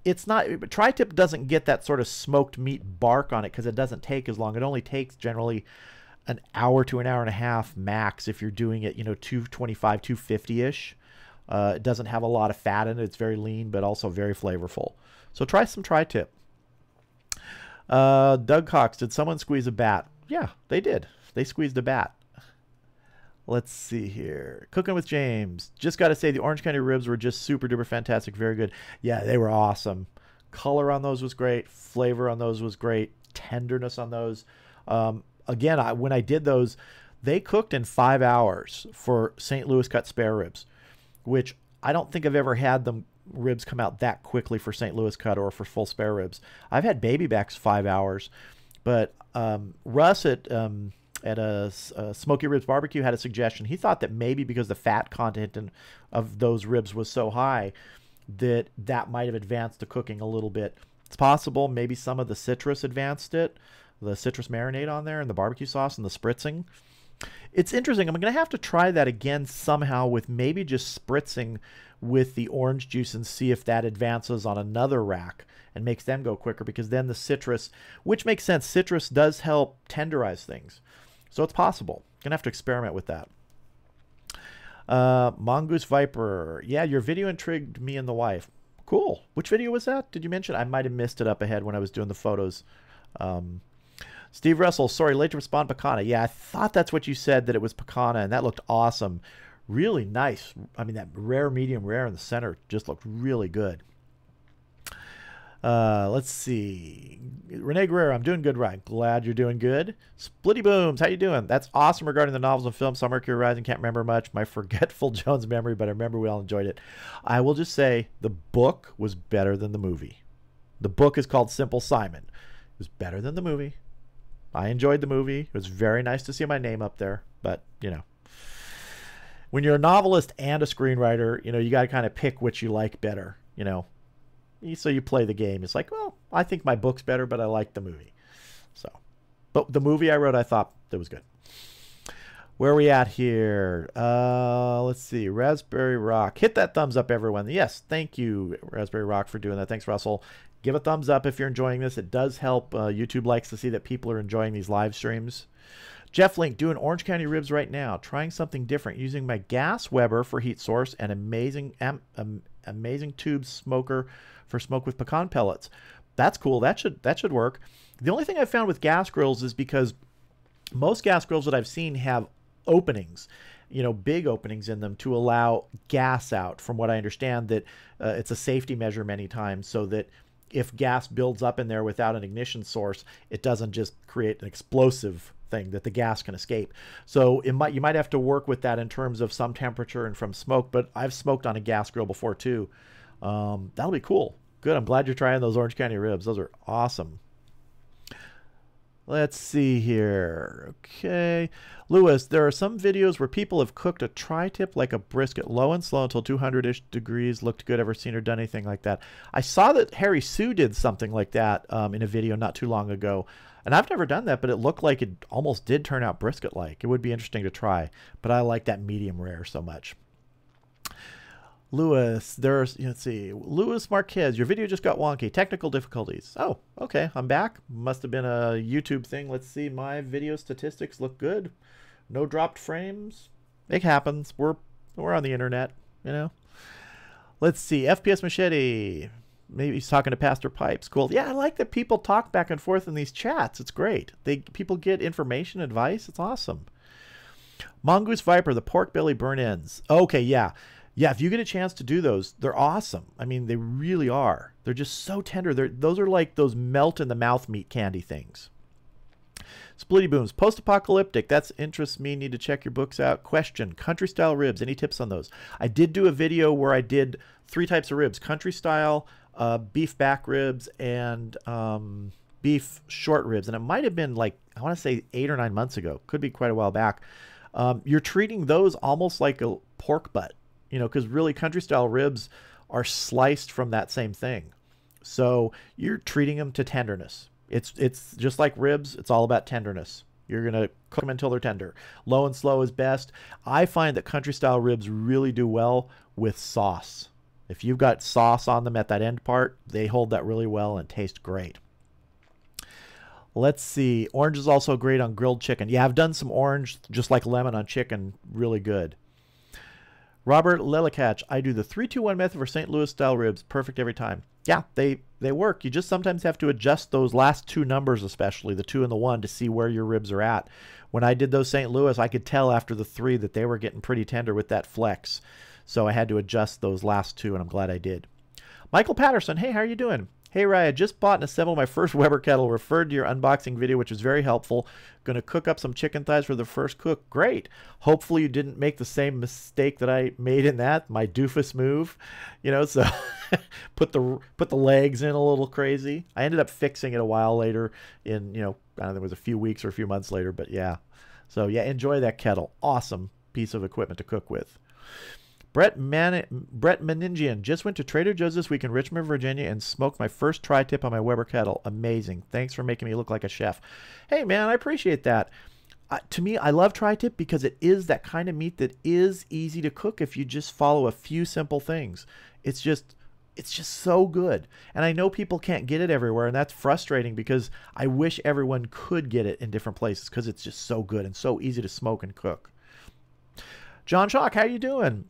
it's not, tri-tip doesn't get that sort of smoked meat bark on it because it doesn't take as long. It only takes generally an hour to an hour and a half max if you're doing it, 225, 250-ish. It doesn't have a lot of fat in it. It's very lean, but also very flavorful. So try some tri-tip. Doug Cox, did someone squeeze a bat? Yeah, they did. They squeezed a bat. Let's see here. Cooking with James. Just got to say, the Orange County ribs were just super duper fantastic. Very good. Yeah, they were awesome. Color on those was great. Flavor on those was great. Tenderness on those. Again, when I did those, they cooked in 5 hours for St. Louis cut spare ribs, which I don't think I've ever had them ribs come out that quickly for St. Louis cut or for full spare ribs. I've had baby backs 5 hours, but Russ at a Smoky Ribs Barbecue had a suggestion. He thought that maybe because the fat content of those ribs was so high that might have advanced the cooking a little bit. It's possible. Maybe some of the citrus advanced it, the citrus marinade on there and the barbecue sauce and the spritzing. It's interesting. I'm going to have to try that again somehow with maybe just spritzing with the orange juice and see if that advances on another rack and makes them go quicker, because then the citrus, which makes sense, citrus does help tenderize things. So it's possible. Going to have to experiment with that. Mongoose Viper. Yeah, your video intrigued me and the wife. Cool. Which video was that? Did you mention? I might have missed it up ahead when I was doing the photos. Steve Russell, sorry, late to respond, Pecana. Yeah, I thought that's what you said, that it was Pecana, and that looked awesome. Really nice. I mean, that rare, medium rare in the center just looked really good. Let's see. Renee Guerrero, I'm doing good, Ryan. Glad you're doing good. Splitty Booms, how you doing? That's awesome regarding the novels and films. Saw Mercury Rising, can't remember much. My forgetful Jones memory, but I remember we all enjoyed it. I will just say the book was better than the movie. The book is called Simple Simon. It was better than the movie. I enjoyed the movie. It was very nice to see my name up there. But, you know, when you're a novelist and a screenwriter, you know, you got to kind of pick which you like better, you know. So you play the game. It's like, well, I think my book's better, but I like the movie. So, but the movie I wrote, I thought that was good. Where are we at here? Let's see. Raspberry Rock. Hit that thumbs up, everyone. Yes, thank you, Raspberry Rock, for doing that. Thanks, Russell. Give a thumbs up if you're enjoying this. It does help. YouTube likes to see that people are enjoying these live streams. Jeff Link, doing Orange County ribs right now. Trying something different using my gas Weber for heat source and amazing tube smoker for smoke with pecan pellets. That's cool. That should work. The only thing I've found with gas grills is because most gas grills that I've seen have openings, you know, big openings in them to allow gas out. From what I understand, that it's a safety measure many times, so that if gas builds up in there without an ignition source, it doesn't just create an explosive thing that the gas can escape. So you might have to work with that in terms of some temperature and from smoke. But I've smoked on a gas grill before too. That'll be cool. Good. I'm glad you're trying those Orange County ribs. Those are awesome. Let's see here. Okay. Lewis, there are some videos where people have cooked a tri-tip like a brisket, low and slow until 200-ish degrees. Looked good. Ever seen or done anything like that? I saw that Harry Sue did something like that in a video not too long ago. And I've never done that, but it looked like it almost did turn out brisket-like. It would be interesting to try, but I like that medium rare so much. Lewis, let's see. Lewis Marquez, your video just got wonky. Technical difficulties. Oh, okay. I'm back. Must have been a YouTube thing. Let's see. My video statistics look good. No dropped frames. It happens. We're on the internet, you know. Let's see. FPS Machete. Maybe he's talking to Pastor Pipes. Cool. Yeah, I like that people talk back and forth in these chats. It's great. People get information, advice. It's awesome. Mongoose Viper, the pork belly burn ends. Okay, yeah. Yeah, if you get a chance to do those, they're awesome. I mean, they really are. They're just so tender. Those are like those melt-in-the-mouth meat candy things. Splitty Booms, post-apocalyptic. That's interests me. Need to check your books out. Question, country-style ribs. Any tips on those? I did do a video where I did 3 types of ribs. Country-style, beef back ribs, and beef short ribs. And it might have been like, I want to say 8 or 9 months ago. Could be quite a while back. You're treating those almost like a pork butt. You know, because really country-style ribs are sliced from that same thing. So you're treating them to tenderness. It's just like ribs. It's all about tenderness. You're going to cook them until they're tender. Low and slow is best. I find that country-style ribs really do well with sauce. If you've got sauce on them at that end part, they hold that really well and taste great. Let's see. Orange is also great on grilled chicken. Yeah, I've done some orange, just like lemon on chicken. Really good. Robert Lelikach, I do the 3-2-1 method for St. Louis style ribs. Perfect every time. Yeah, they work. You just sometimes have to adjust those last 2 numbers, especially the 2 and the 1, to see where your ribs are at. When I did those St. Louis, I could tell after the 3 that they were getting pretty tender with that flex. So I had to adjust those last 2, and I'm glad I did. Michael Patterson, hey, how are you doing? Hey, Ryan, just bought and assembled my first Weber kettle. Referred to your unboxing video, which was very helpful. Going to cook up some chicken thighs for the first cook. Great. Hopefully you didn't make the same mistake that I made in that, my doofus move. You know, so put the legs in a little crazy. I ended up fixing it a while later in, you know, I don't know, it was a few weeks or a few months later, but yeah. So yeah, enjoy that kettle. Awesome piece of equipment to cook with. Brett Meningian, just went to Trader Joe's this week in Richmond, Virginia, and smoked my first tri-tip on my Weber kettle. Amazing. Thanks for making me look like a chef. Hey, man, I appreciate that. To me, I love tri-tip because it is that kind of meat that is easy to cook if you just follow a few simple things. It's just so good. And I know people can't get it everywhere, and that's frustrating because I wish everyone could get it in different places because it's just so good and so easy to smoke and cook. John Schock, how you doing?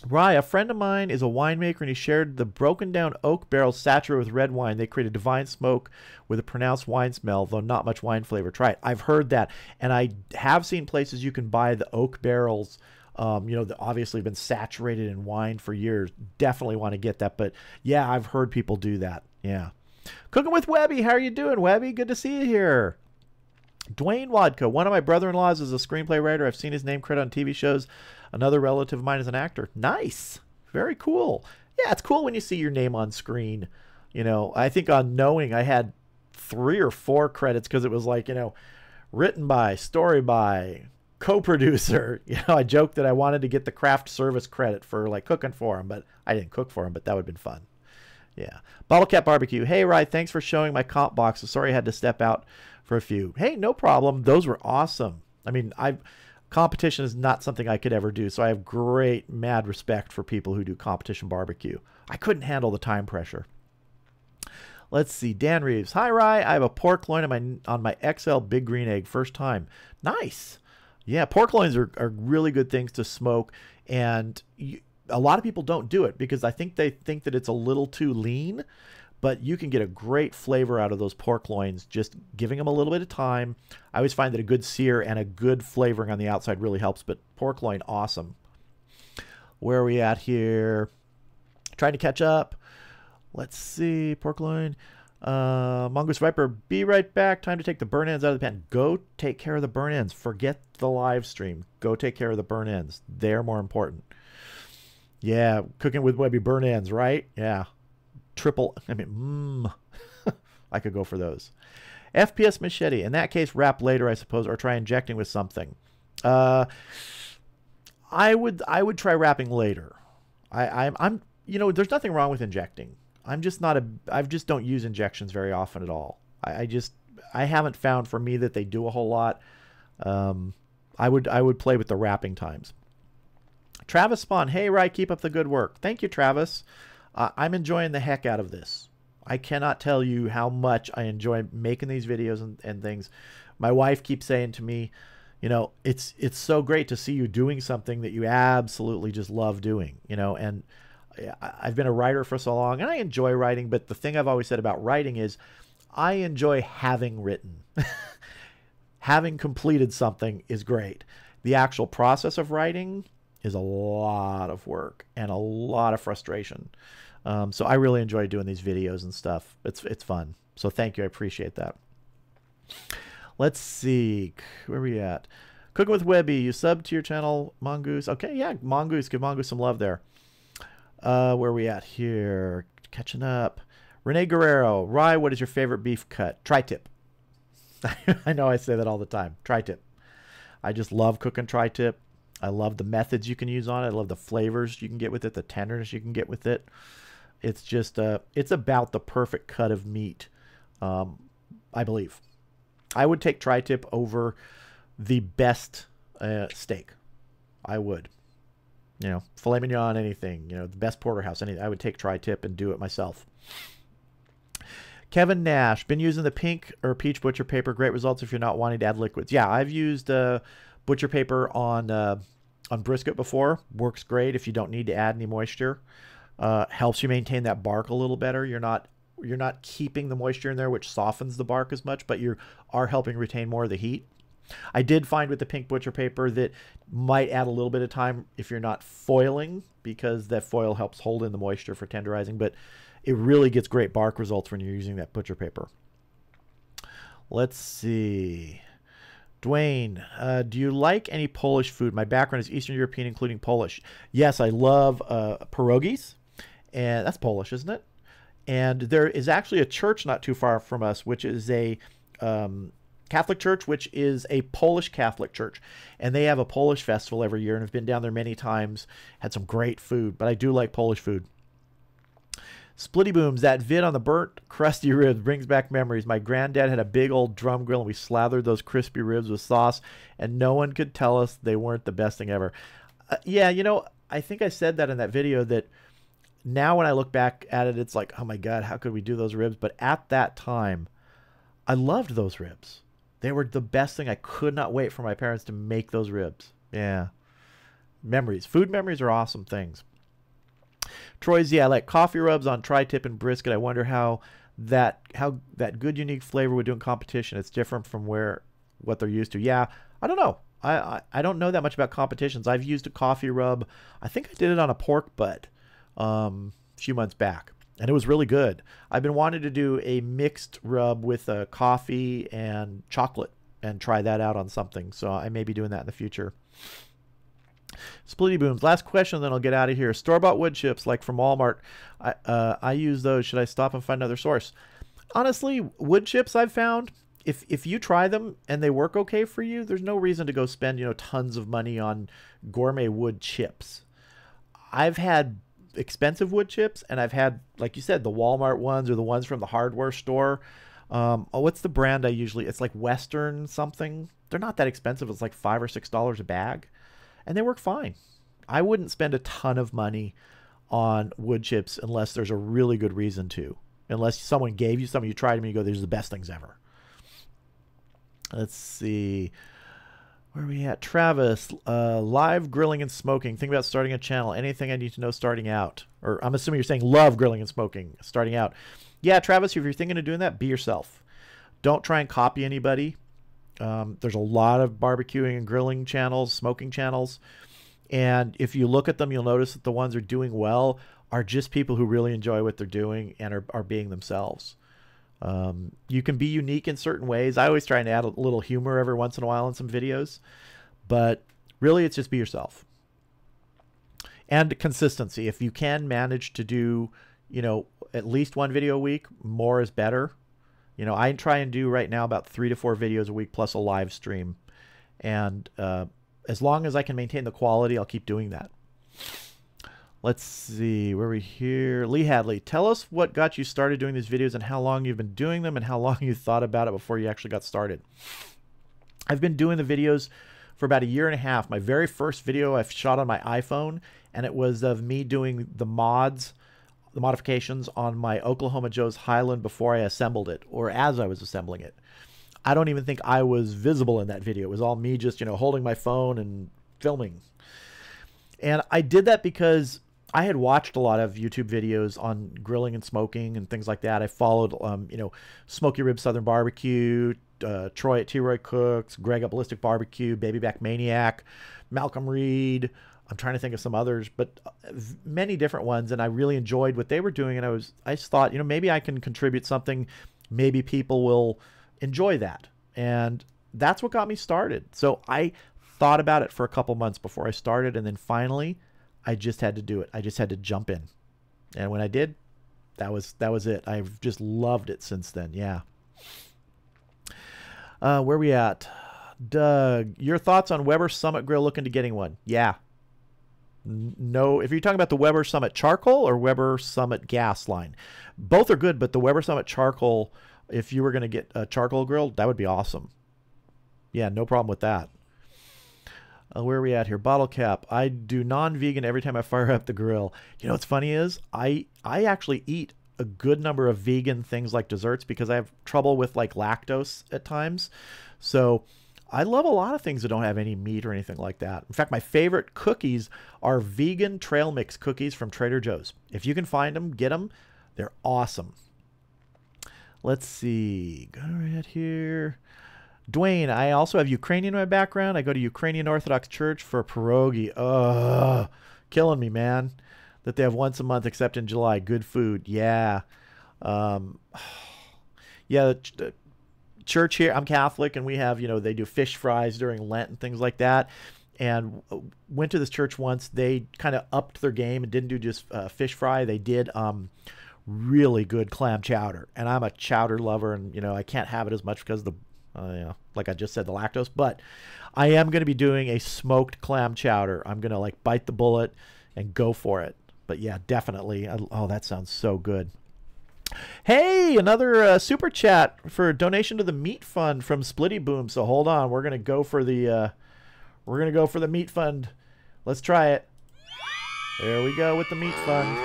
Rye, a friend of mine is a winemaker, and he shared the broken down oak barrels saturated with red wine. They create a divine smoke with a pronounced wine smell, though not much wine flavor. Try it. I've heard that, and I have seen places you can buy the oak barrels, you know, that obviously have been saturated in wine for years. Definitely want to get that, but yeah, I've heard people do that. Yeah. Cooking with Webby, how are you doing, Webby? Good to see you here. Dwayne Wadka, one of my brother-in-laws is a screenplay writer. I've seen his name credit on TV shows. Another relative of mine is an actor. Nice. Very cool. Yeah, it's cool when you see your name on screen. You know, I think on Knowing I had 3 or 4 credits because it was like, you know, Written by, story by, co-producer. You know, I joked that I wanted to get the craft service credit for like cooking for him, but I didn't cook for him, but that would have been fun. Yeah. Bottle Cap Barbecue. Hey, Rye, thanks for showing my comp boxes. Sorry I had to step out for a few. Hey, no problem. Those were awesome. I mean, competition is not something I could ever do, so I have great, mad respect for people who do competition barbecue. I couldn't handle the time pressure. Let's see. Dan Reeves. Hi, Rye. I have a pork loin on my XL Big Green Egg. First time. Nice. Yeah, pork loins are really good things to smoke, and a lot of people don't do it because I think they think that it's a little too lean, but you can get a great flavor out of those pork loins just giving them a little bit of time. I always find that a good sear and a good flavoring on the outside really helps, but pork loin, awesome. Where are we at here? Trying to catch up. Let's see. Pork loin. Mongoose Viper, be right back. Time to take the burn ends out of the pan. Go take care of the burn ends. Forget the live stream. Go take care of the burn ends. They're more important. Yeah, cooking with Webby burn ends, right? Yeah. Triple, I mean, I could go for those. FPS Machete. In that case, wrap later, I suppose, or try injecting with something. I would try wrapping later. I'm you know, there's nothing wrong with injecting. I just don't use injections very often at all. I haven't found for me that they do a whole lot. I would play with the wrapping times. Travis Spawn, hey, Rye, keep up the good work. Thank you, Travis. I'm enjoying the heck out of this. I cannot tell you how much I enjoy making these videos and things. My wife keeps saying to me, you know, it's so great to see you doing something that you absolutely just love doing, you know, and I've been a writer for so long and I enjoy writing, but the thing I've always said about writing is I enjoy having written. Having completed something is great. The actual process of writing is a lot of work and a lot of frustration. So I really enjoy doing these videos and stuff. It's fun. So thank you. I appreciate that. Let's see. Where are we at? Cooking with Webby. You sub to your channel, Mongoose. Okay, yeah, Mongoose. Give Mongoose some love there. Where are we at here? Catching up. Renee Guerrero. Rye, what is your favorite beef cut? Tri-tip. I know I say that all the time. Tri-tip. I just love cooking tri-tip. I love the methods you can use on it. I love the flavors you can get with it, the tenderness you can get with it. It's just, it's about the perfect cut of meat, I believe. I would take tri-tip over the best steak. I would. You know, filet mignon, anything. You know, the best porterhouse, anything. I would take tri-tip and do it myself. Kevin Nash, been using the pink or peach butcher paper. Great results if you're not wanting to add liquids. Yeah, I've used butcher paper on brisket before. Works great if you don't need to add any moisture. Helps you maintain that bark a little better. You're not keeping the moisture in there, which softens the bark as much, but you are helping retain more of the heat. I did find with the pink butcher paper that might add a little bit of time if you're not foiling, because that foil helps hold in the moisture for tenderizing, but it really gets great bark results when you're using that butcher paper. Let's see. Dwayne, do you like any Polish food? My background is Eastern European, including Polish. Yes, I love pierogies, and that's Polish, isn't it? And there is actually a church not too far from us, which is a Catholic church, which is a Polish Catholic church. And they have a Polish festival every year, and I've been down there many times, had some great food, but I do like Polish food. Splitty Booms, that vid on the burnt, crusty ribs brings back memories. My granddad had a big old drum grill, and we slathered those crispy ribs with sauce, and no one could tell us they weren't the best thing ever. Yeah, you know, I think I said that in that video, that now when I look back at it, it's like, oh my God, how could we do those ribs? But at that time, I loved those ribs. They were the best thing. I could not wait for my parents to make those ribs. Yeah. Memories. Food memories are awesome things. Troy's, yeah, I like coffee rubs on tri-tip and brisket. I wonder how that good, unique flavor would do in competition. It's different from what they're used to. Yeah, I don't know. I don't know that much about competitions. I've used a coffee rub. I think I did it on a pork butt a few months back, and it was really good. I've been wanting to do a mixed rub with coffee and chocolate and try that out on something, so I may be doing that in the future. Splitty Booms, last question, then I'll get out of here. Store-bought wood chips, like from Walmart, I use those. Should I stop and find another source? Honestly, wood chips I've found, if you try them and they work okay for you, there's no reason to go spend, you know, tons of money on gourmet wood chips. I've had expensive wood chips, and I've had, like you said, the Walmart ones or the ones from the hardware store. Oh, what's the brand I usually? It's like Western something. They're not that expensive. It's like $5 or $6 a bag, and they work fine. I wouldn't spend a ton of money on wood chips unless there's a really good reason to. Unless someone gave you some, you tried them, and you go, "These are the best things ever." Let's see. Where are we at? Travis, live grilling and smoking. Think about starting a channel. Anything I need to know starting out? Or I'm assuming you're saying love grilling and smoking starting out. Yeah, Travis, if you're thinking of doing that, be yourself. Don't try and copy anybody. There's a lot of barbecuing and grilling channels, smoking channels. And if you look at them, you'll notice that the ones that are doing well are just people who really enjoy what they're doing and are being themselves. You can be unique in certain ways. I always try and add a little humor every once in a while in some videos, but really it's just be yourself. And consistency. If you can manage to do, you know, at least one video a week, more is better. You know, I try and do right now about 3 to 4 videos a week plus a live stream. And as long as I can maintain the quality, I'll keep doing that. Let's see, where are we here? Lee Hadley, tell us what got you started doing these videos and how long you've been doing them and how long you thought about it before you actually got started. I've been doing the videos for about 1.5 years. My very first video I shot on my iPhone, and it was of me doing the modifications on my Oklahoma Joe's Highland before I assembled it, or as I was assembling it. I don't even think I was visible in that video. It was all me just, you know, holding my phone and filming. And I did that because I had watched a lot of YouTube videos on grilling and smoking and things like that. I followed, you know, Smoky Rib Southern Barbecue, Troy at T-Roy Cooks, Greg at Ballistic Barbecue, Baby Back Maniac, Malcolm Reed. I'm trying to think of some others, but many different ones. And I really enjoyed what they were doing. And I just thought, you know, maybe I can contribute something. Maybe people will enjoy that. And that's what got me started. So I thought about it for a couple months before I started, and then finally I just had to do it. I just had to jump in, and when I did, that was it. I've just loved it since then. Yeah. Where we at? Doug, your thoughts on Weber Summit Grill? Looking to getting one? Yeah. No, if you're talking about the Weber Summit Charcoal or Weber Summit Gas line, both are good, but the Weber Summit Charcoal, if you were going to get a charcoal grill, that would be awesome. Yeah, no problem with that. Where are we at here? Bottle cap. I do non-vegan every time I fire up the grill. You know what's funny is I actually eat a good number of vegan things like desserts because I have trouble with like lactose at times. So I love a lot of things that don't have any meat or anything like that. In fact, my favorite cookies are vegan trail mix cookies from Trader Joe's. If you can find them, get them. They're awesome. Let's see. Go right here. Dwayne, I also have Ukrainian in my background. I go to Ukrainian Orthodox Church for pierogi. Ugh, killing me, man. That they have once a month except in July. Good food. Yeah. Yeah, the church here, I'm Catholic, and we have, you know, they do fish fries during Lent and things like that. And went to this church once. They kind of upped their game and didn't do just fish fry. They did really good clam chowder. And I'm a chowder lover, and, you know, I can't have it as much because of the you know, like I just said, the lactose, but I am going to be doing a smoked clam chowder. I'm going to like bite the bullet and go for it. But yeah, definitely. Oh, that sounds so good. Hey, another super chat for a donation to the meat fund from Splitty Boom. So hold on, we're going to go for the meat fund. Let's try it. There we go with the meat fund.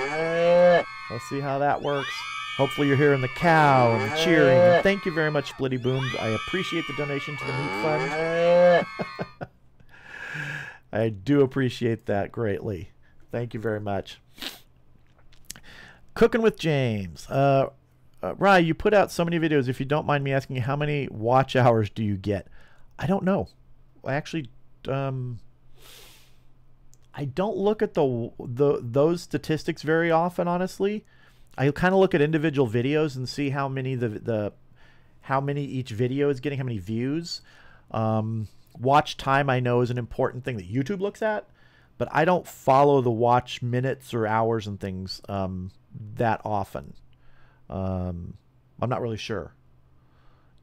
Let's see how that works. Hopefully you're hearing the cow and cheering. And thank you very much, Splitty Boom. I appreciate the donation to the meat fund. I do appreciate that greatly. Thank you very much. Cooking with James. Rye, you put out so many videos. If you don't mind me asking, how many watch hours do you get? I don't know. I actually, I don't look at those statistics very often, honestly. I kind of look at individual videos and see how many how many each video is getting, how many views. Watch time I know is an important thing that YouTube looks at, but I don't follow the watch minutes or hours and things that often. I'm not really sure.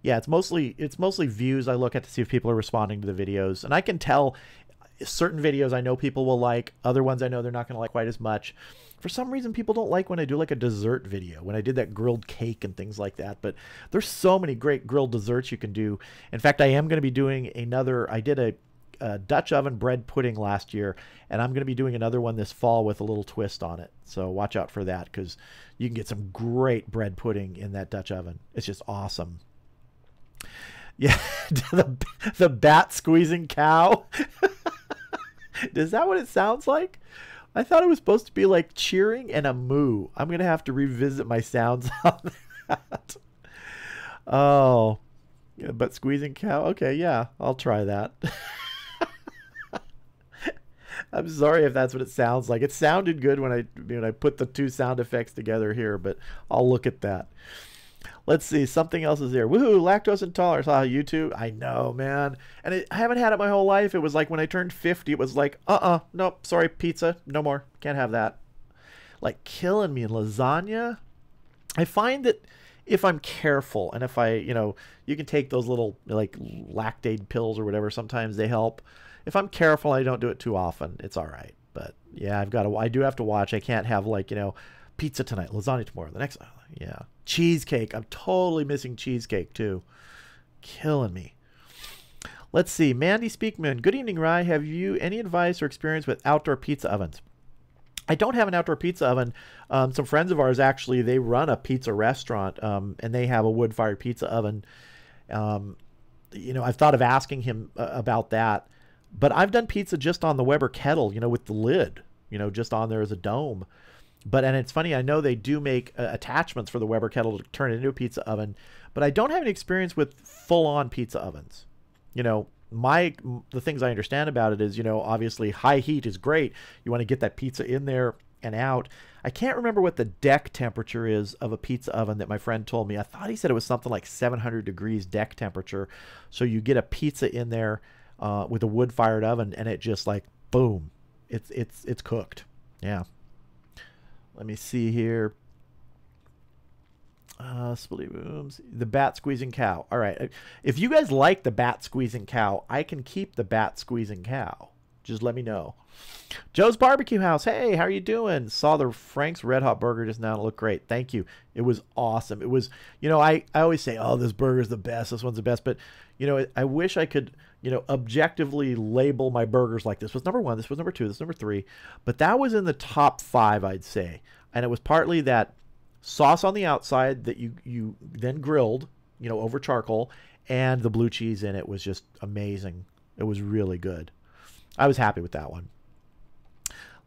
Yeah, it's mostly views I look at to see if people are responding to the videos. And I can tell certain videos I know people will like, other ones I know they're not going to like quite as much. For some reason, people don't like when I do like a dessert video, when I did that grilled cake and things like that. But there's so many great grilled desserts you can do. In fact, I am going to be doing another, I did a Dutch oven bread pudding last year, and I'm going to be doing another one this fall with a little twist on it. So watch out for that, because you can get some great bread pudding in that Dutch oven. It's just awesome. Yeah, the bat squeezing cow. Is that what it sounds like? I thought it was supposed to be like cheering and a moo. I'm going to have to revisit my sounds on that. Oh, yeah, but squeezing cow. Okay, yeah, I'll try that. I'm sorry if that's what it sounds like. It sounded good when I put the two sound effects together here, but I'll look at that. Let's see. Something else is there. Woohoo! Lactose intolerance. Ah, YouTube. I know, man. And I haven't had it my whole life. It was like when I turned 50, it was like, nope, sorry, pizza. No more. Can't have that. Like killing me in lasagna. I find that if I'm careful, and if you can take those little like lactate pills or whatever, sometimes they help. If I'm careful, I don't do it too often. It's all right. But yeah, I do have to watch. I can't have like, pizza tonight, lasagna tomorrow. The next, yeah. Cheesecake. I'm totally missing cheesecake too. Killing me. Let's see. Mandy Speakman. Good evening, Rye. Have you any advice or experience with outdoor pizza ovens? I don't have an outdoor pizza oven. Some friends of ours, actually, they run a pizza restaurant, and they have a wood-fired pizza oven. I've thought of asking him about that. But I've done pizza just on the Weber kettle, with the lid, just on there as a dome. And it's funny, I know they do make attachments for the Weber kettle to turn it into a pizza oven, but I don't have any experience with full-on pizza ovens. The things I understand about it is, obviously high heat is great. You want to get that pizza in there and out. I can't remember what the deck temperature is of a pizza oven that my friend told me. I thought he said it was something like 700 degrees deck temperature. So you get a pizza in there with a wood-fired oven, and it just like, boom, it's cooked. Yeah. Let me see here. Spilly booms. The bat squeezing cow. All right. If you guys like the bat squeezing cow, I can keep the bat squeezing cow. Just let me know. Joe's Barbecue House. Hey, how are you doing? Saw the Frank's Red Hot Burger just now. It looked great. Thank you. It was awesome. It was, I always say, oh, this burger's the best. This one's the best. But, I wish I could, objectively label my burgers like this was number 1. This was number 2. This was number 3. But that was in the top 5, I'd say. And it was partly that sauce on the outside that you then grilled, over charcoal, and the blue cheese in it was just amazing. It was really good. I was happy with that one.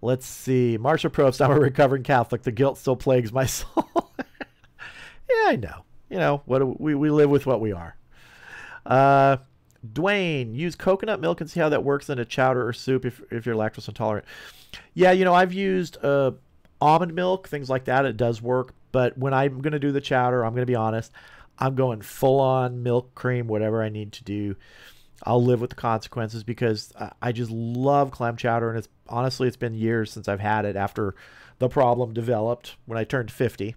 Let's see. Marsha Probst, I'm a recovering Catholic. The guilt still plagues my soul. Yeah, I know. We live with what we are. Dwayne, use coconut milk and see how that works in a chowder or soup if you're lactose intolerant. Yeah, I've used almond milk, things like that. It does work. But when I'm going to do the chowder, I'm going to be honest, I'm going full on milk, cream, whatever I need to do. I'll live with the consequences because I just love clam chowder. And honestly, it's been years since I've had it after the problem developed when I turned 50.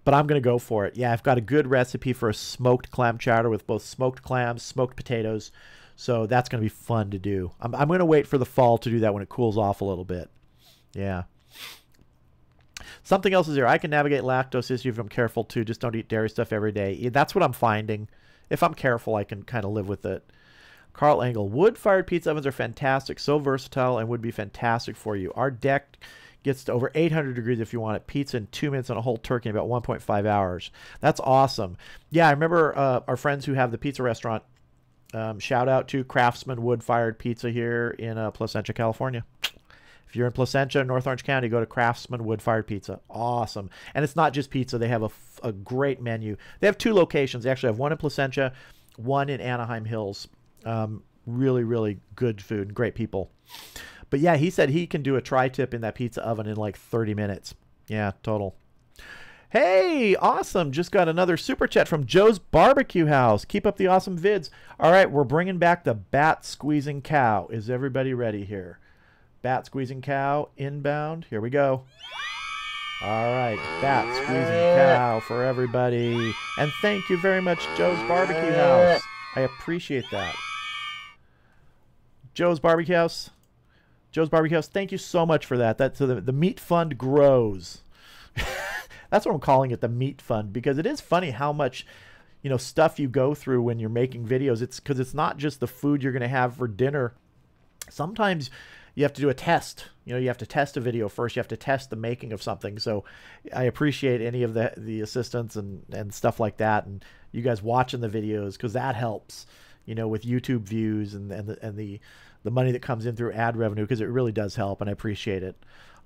But I'm going to go for it. Yeah, I've got a good recipe for a smoked clam chowder with both smoked clams, smoked potatoes. So that's going to be fun to do. I'm going to wait for the fall to do that when it cools off a little bit. Yeah. Something else is here. I can navigate lactose issue if I'm careful too. Just don't eat dairy stuff every day. Yeah, that's what I'm finding. If I'm careful, I can kind of live with it. Carl Engel. Wood-fired pizza ovens are fantastic. So versatile and would be fantastic for you. Our deck gets to over 800 degrees if you want it. Pizza in 2 minutes and a whole turkey in about 1.5 hours. That's awesome. Yeah, I remember our friends who have the pizza restaurant. Shout out to Craftsman Wood-Fired Pizza here in Placentia, California. If you're in Placentia, North Orange County, go to Craftsman Wood-Fired Pizza. Awesome. And it's not just pizza. They have a great menu. They have 2 locations. They actually have one in Placentia, one in Anaheim Hills. Really, really good food. Great people. But yeah, he said he can do a tri-tip in that pizza oven in like 30 minutes. Yeah, total. Hey, awesome. Just got another super chat from Joe's Barbecue House. Keep up the awesome vids. All right, we're bringing back the bat squeezing cow. Is everybody ready here? Bat squeezing cow inbound. Here we go. All right, bat squeezing cow for everybody. And thank you very much, Joe's Barbecue House. I appreciate that. Joe's Barbecue House. Joe's Barbecue House, thank you so much for that. So the meat fund grows. That's what I'm calling it, the meat fund, because it is funny how much, you know, stuff you go through when you're making videos. It's because it's not just the food you're going to have for dinner. Sometimes you have to do a test. You know, you have to test a video first. You have to test the making of something. So I appreciate any of the assistance and stuff like that, and you guys watching the videos, because that helps, you know, with YouTube views and the money that comes in through ad revenue, because it really does help, and I appreciate it.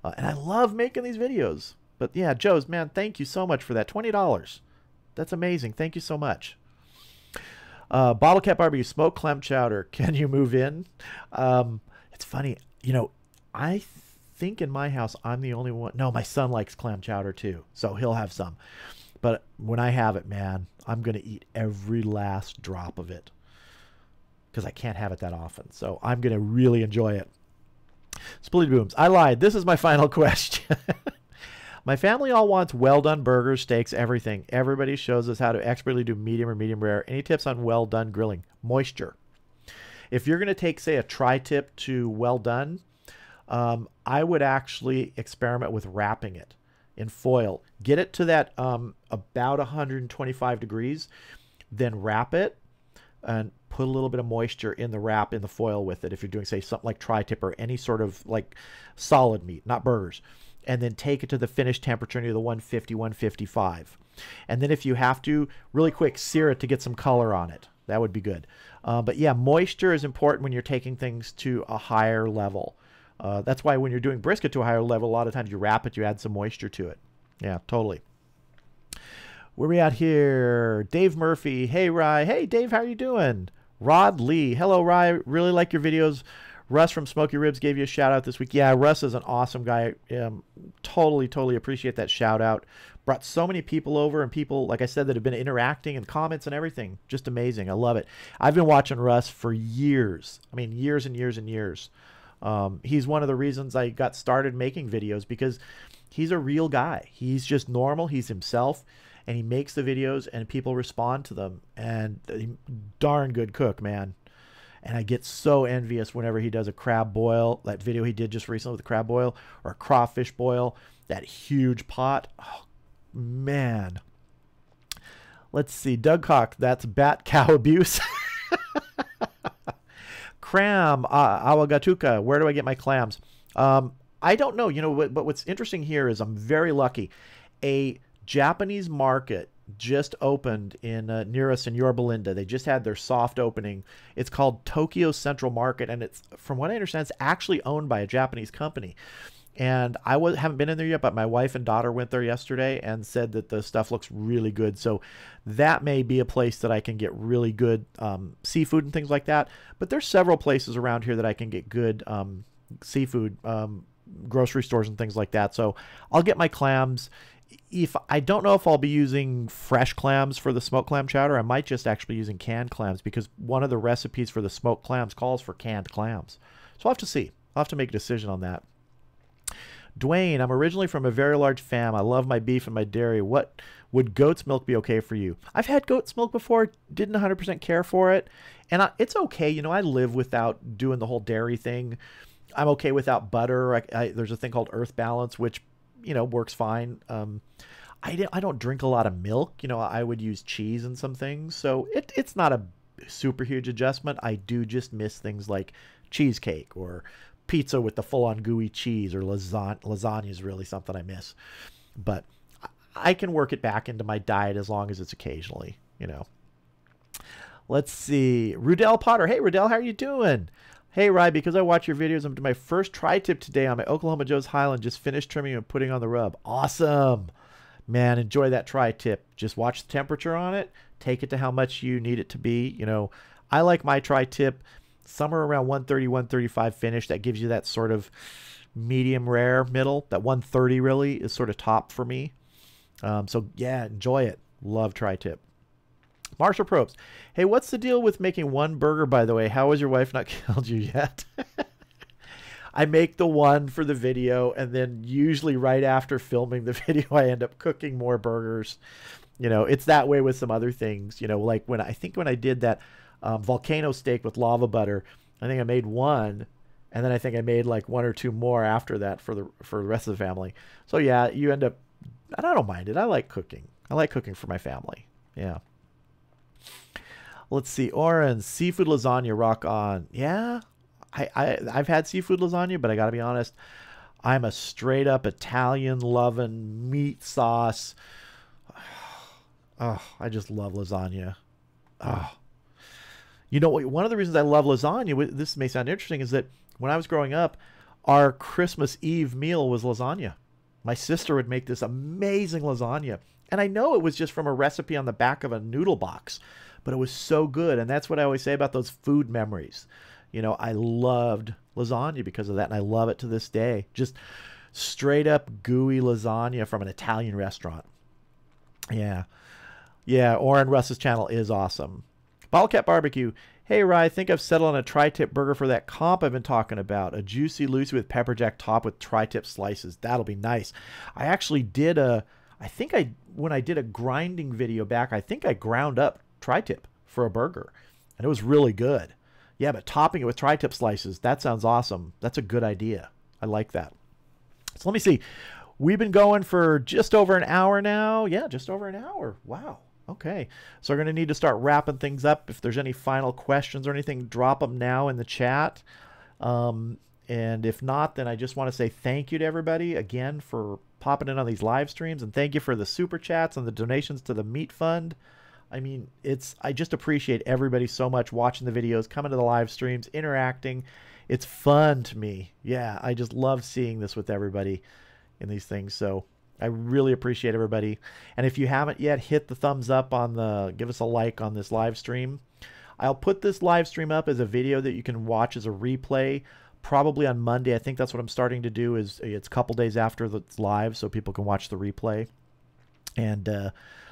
And I love making these videos. But yeah, Joe's, man, thank you so much for that. $20. That's amazing. Thank you so much. Bottle Cap Barbecue, smoked clam chowder. Can you move in? It's funny. You know, I think in my house, I'm the only one. No, my son likes clam chowder too, so he'll have some. But when I have it, man, I'm going to eat every last drop of it, because I can't have it that often. So I'm going to really enjoy it. Split Booms, I lied. This is my final question. My family all wants well-done burgers, steaks, everything. Everybody shows us how to expertly do medium or medium rare. Any tips on well-done grilling? Moisture. If you're going to take, say, a tri-tip to well-done, I would actually experiment with wrapping it in foil. Get it to that about 125 degrees, then wrap it and put a little bit of moisture in the wrap, in the foil with it, if you're doing, say, something like tri-tip or any sort of like solid meat, not burgers. And then take it to the finished temperature near the 150, 155. And then if you have to, really quick, sear it to get some color on it. That would be good. But yeah, moisture is important when you're taking things to a higher level. That's why when you're doing brisket to a higher level, a lot of times you wrap it, you add some moisture to it. Yeah, totally. Where we at here? Dave Murphy. Hey, Rye. Hey, Dave, how are you doing? Rod Lee. Hello, Rye. Really like your videos. Russ from Smoky Ribs gave you a shout out this week. Yeah, Russ is an awesome guy. Totally appreciate that shout out. Brought so many people over, and people, like I said, that have been interacting and comments and everything. Just amazing. I love it. I've been watching Russ for years. I mean, years and years and years. He's one of the reasons I got started making videos, because he's a real guy. He's just normal. He's himself, and he makes the videos, and people respond to them. And darn good cook, man. And I get so envious whenever he does a crab boil, that video he did just recently with the crab boil, or a crawfish boil, that huge pot. Oh, man. Let's see. Doug Cock, that's bat cow abuse. Cram, Awagatuka, where do I get my clams? I don't know. You know, but what's interesting here is I'm very lucky. A Japanese market just opened in near us in Yorba Linda. They just had their soft opening. It's called Tokyo Central Market, and it's, from what I understand, it's actually owned by a Japanese company. And I haven't been in there yet, but my wife and daughter went there yesterday and said that the stuff looks really good. So that may be a place that I can get really good seafood and things like that. But there's several places around here that I can get good seafood, grocery stores and things like that. So I'll get my clams. I don't know if I'll be using fresh clams for the smoked clam chowder. I might just actually be using canned clams, because one of the recipes for the smoked clams calls for canned clams. So I'll have to see. I'll have to make a decision on that. Dwayne, I'm originally from a very large fam. I love my beef and my dairy. What would goat's milk be okay for you? I've had goat's milk before, didn't 100% care for it. And it's okay. You know, I live without doing the whole dairy thing. I'm okay without butter. There's a thing called Earth Balance, which, you know, works fine. I don't drink a lot of milk. You know, I would use cheese and some things. So it's not a super huge adjustment. I do just miss things like cheesecake or pizza with the full-on gooey cheese, or lasagna is really something I miss. But I can work it back into my diet as long as it's occasionally, you know. Let's see. Rudell Potter. Hey, Rudell, how are you doing? Hey, Rye, because I watch your videos, I'm doing my first tri-tip today on my Oklahoma Joe's Highland. Just finished trimming and putting on the rub. Awesome. Man, enjoy that tri-tip. Just watch the temperature on it. Take it to how much you need it to be. You know, I like my tri-tip somewhere around 130, 135 finish. That gives you that sort of medium rare middle. That 130 really is sort of top for me. So yeah, enjoy it. Love tri-tip. Marshall Probst. Hey, what's the deal with making one burger, by the way? How has your wife not killed you yet? I make the one for the video, and then usually right after filming the video, I end up cooking more burgers. You know, it's that way with some other things. You know, like when I did that volcano steak with lava butter, I think I made one, and then I think I made like one or two more after that for the rest of the family. So yeah, you end up, and I don't mind it. I like cooking. I like cooking for my family. Yeah. Let's see. Oren, seafood lasagna, rock on. Yeah, I've had seafood lasagna, but I got to be honest, I'm a straight up Italian loving meat sauce. Oh, I just love lasagna. Oh. You know what? One of the reasons I love lasagna, this may sound interesting, is that when I was growing up, our Christmas Eve meal was lasagna. My sister would make this amazing lasagna. And I know it was just from a recipe on the back of a noodle box, but it was so good. And that's what I always say about those food memories. You know, I loved lasagna because of that, and I love it to this day. Just straight up gooey lasagna from an Italian restaurant. Yeah. Yeah, Oren Russ's channel is awesome. Ballcat Barbecue. Hey, Rye, I think I've settled on a tri-tip burger for that comp I've been talking about. A juicy Lucy with pepper jack top with tri-tip slices. That'll be nice. I actually did when I did a grinding video back, I think I ground up tri-tip for a burger, and it was really good. Yeah, but topping it with tri-tip slices, that sounds awesome. That's a good idea. I like that. So let me see. We've been going for just over an hour now. Yeah, just over an hour. Wow. Okay. So we're going to need to start wrapping things up. If there's any final questions or anything, drop them now in the chat. And if not, then I just want to say thank you to everybody again for popping in on these live streams, and thank you for the super chats and the donations to the Meat Fund. I mean, I just appreciate everybody so much watching the videos, coming to the live streams, interacting. It's fun to me. Yeah, I just love seeing this with everybody in these things. So I really appreciate everybody. And if you haven't yet, hit the thumbs up give us a like on this live stream. I'll put this live stream up as a video that you can watch as a replay probably on Monday. I think that's what I'm starting to do. It's a couple days after it's live so people can watch the replay. And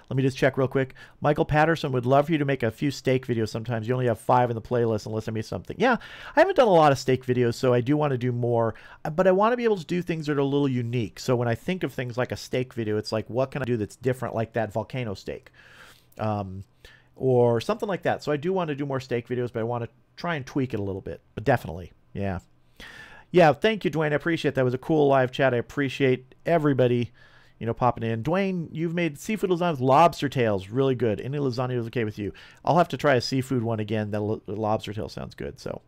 let me just check real quick. Michael Patterson would love for you to make a few steak videos sometimes. You only have 5 in the playlist unless I miss something. Yeah, I haven't done a lot of steak videos, so I do want to do more. But I want to be able to do things that are a little unique. So when I think of things like a steak video, it's like, what can I do that's different, like that volcano steak? Or something like that. So I do want to do more steak videos, but I want to try and tweak it a little bit. But definitely, yeah. Yeah, thank you, Dwayne. I appreciate that. It was a cool live chat. I appreciate everybody, you know, popping in. Dwayne, you've made seafood lasagna with lobster tails. Really good. Any lasagna is okay with you. I'll have to try a seafood one again. The lobster tail sounds good. So,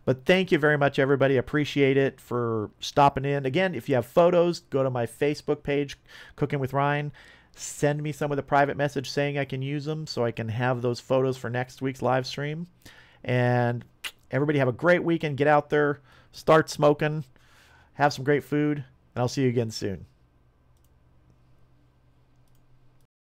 but thank you very much, everybody. Appreciate it for stopping in. Again, if you have photos, go to my Facebook page, Cooking with Ryan. Send me some with a private message saying I can use them so I can have those photos for next week's live stream. And everybody have a great weekend. Get out there, start smoking, have some great food, and I'll see you again soon.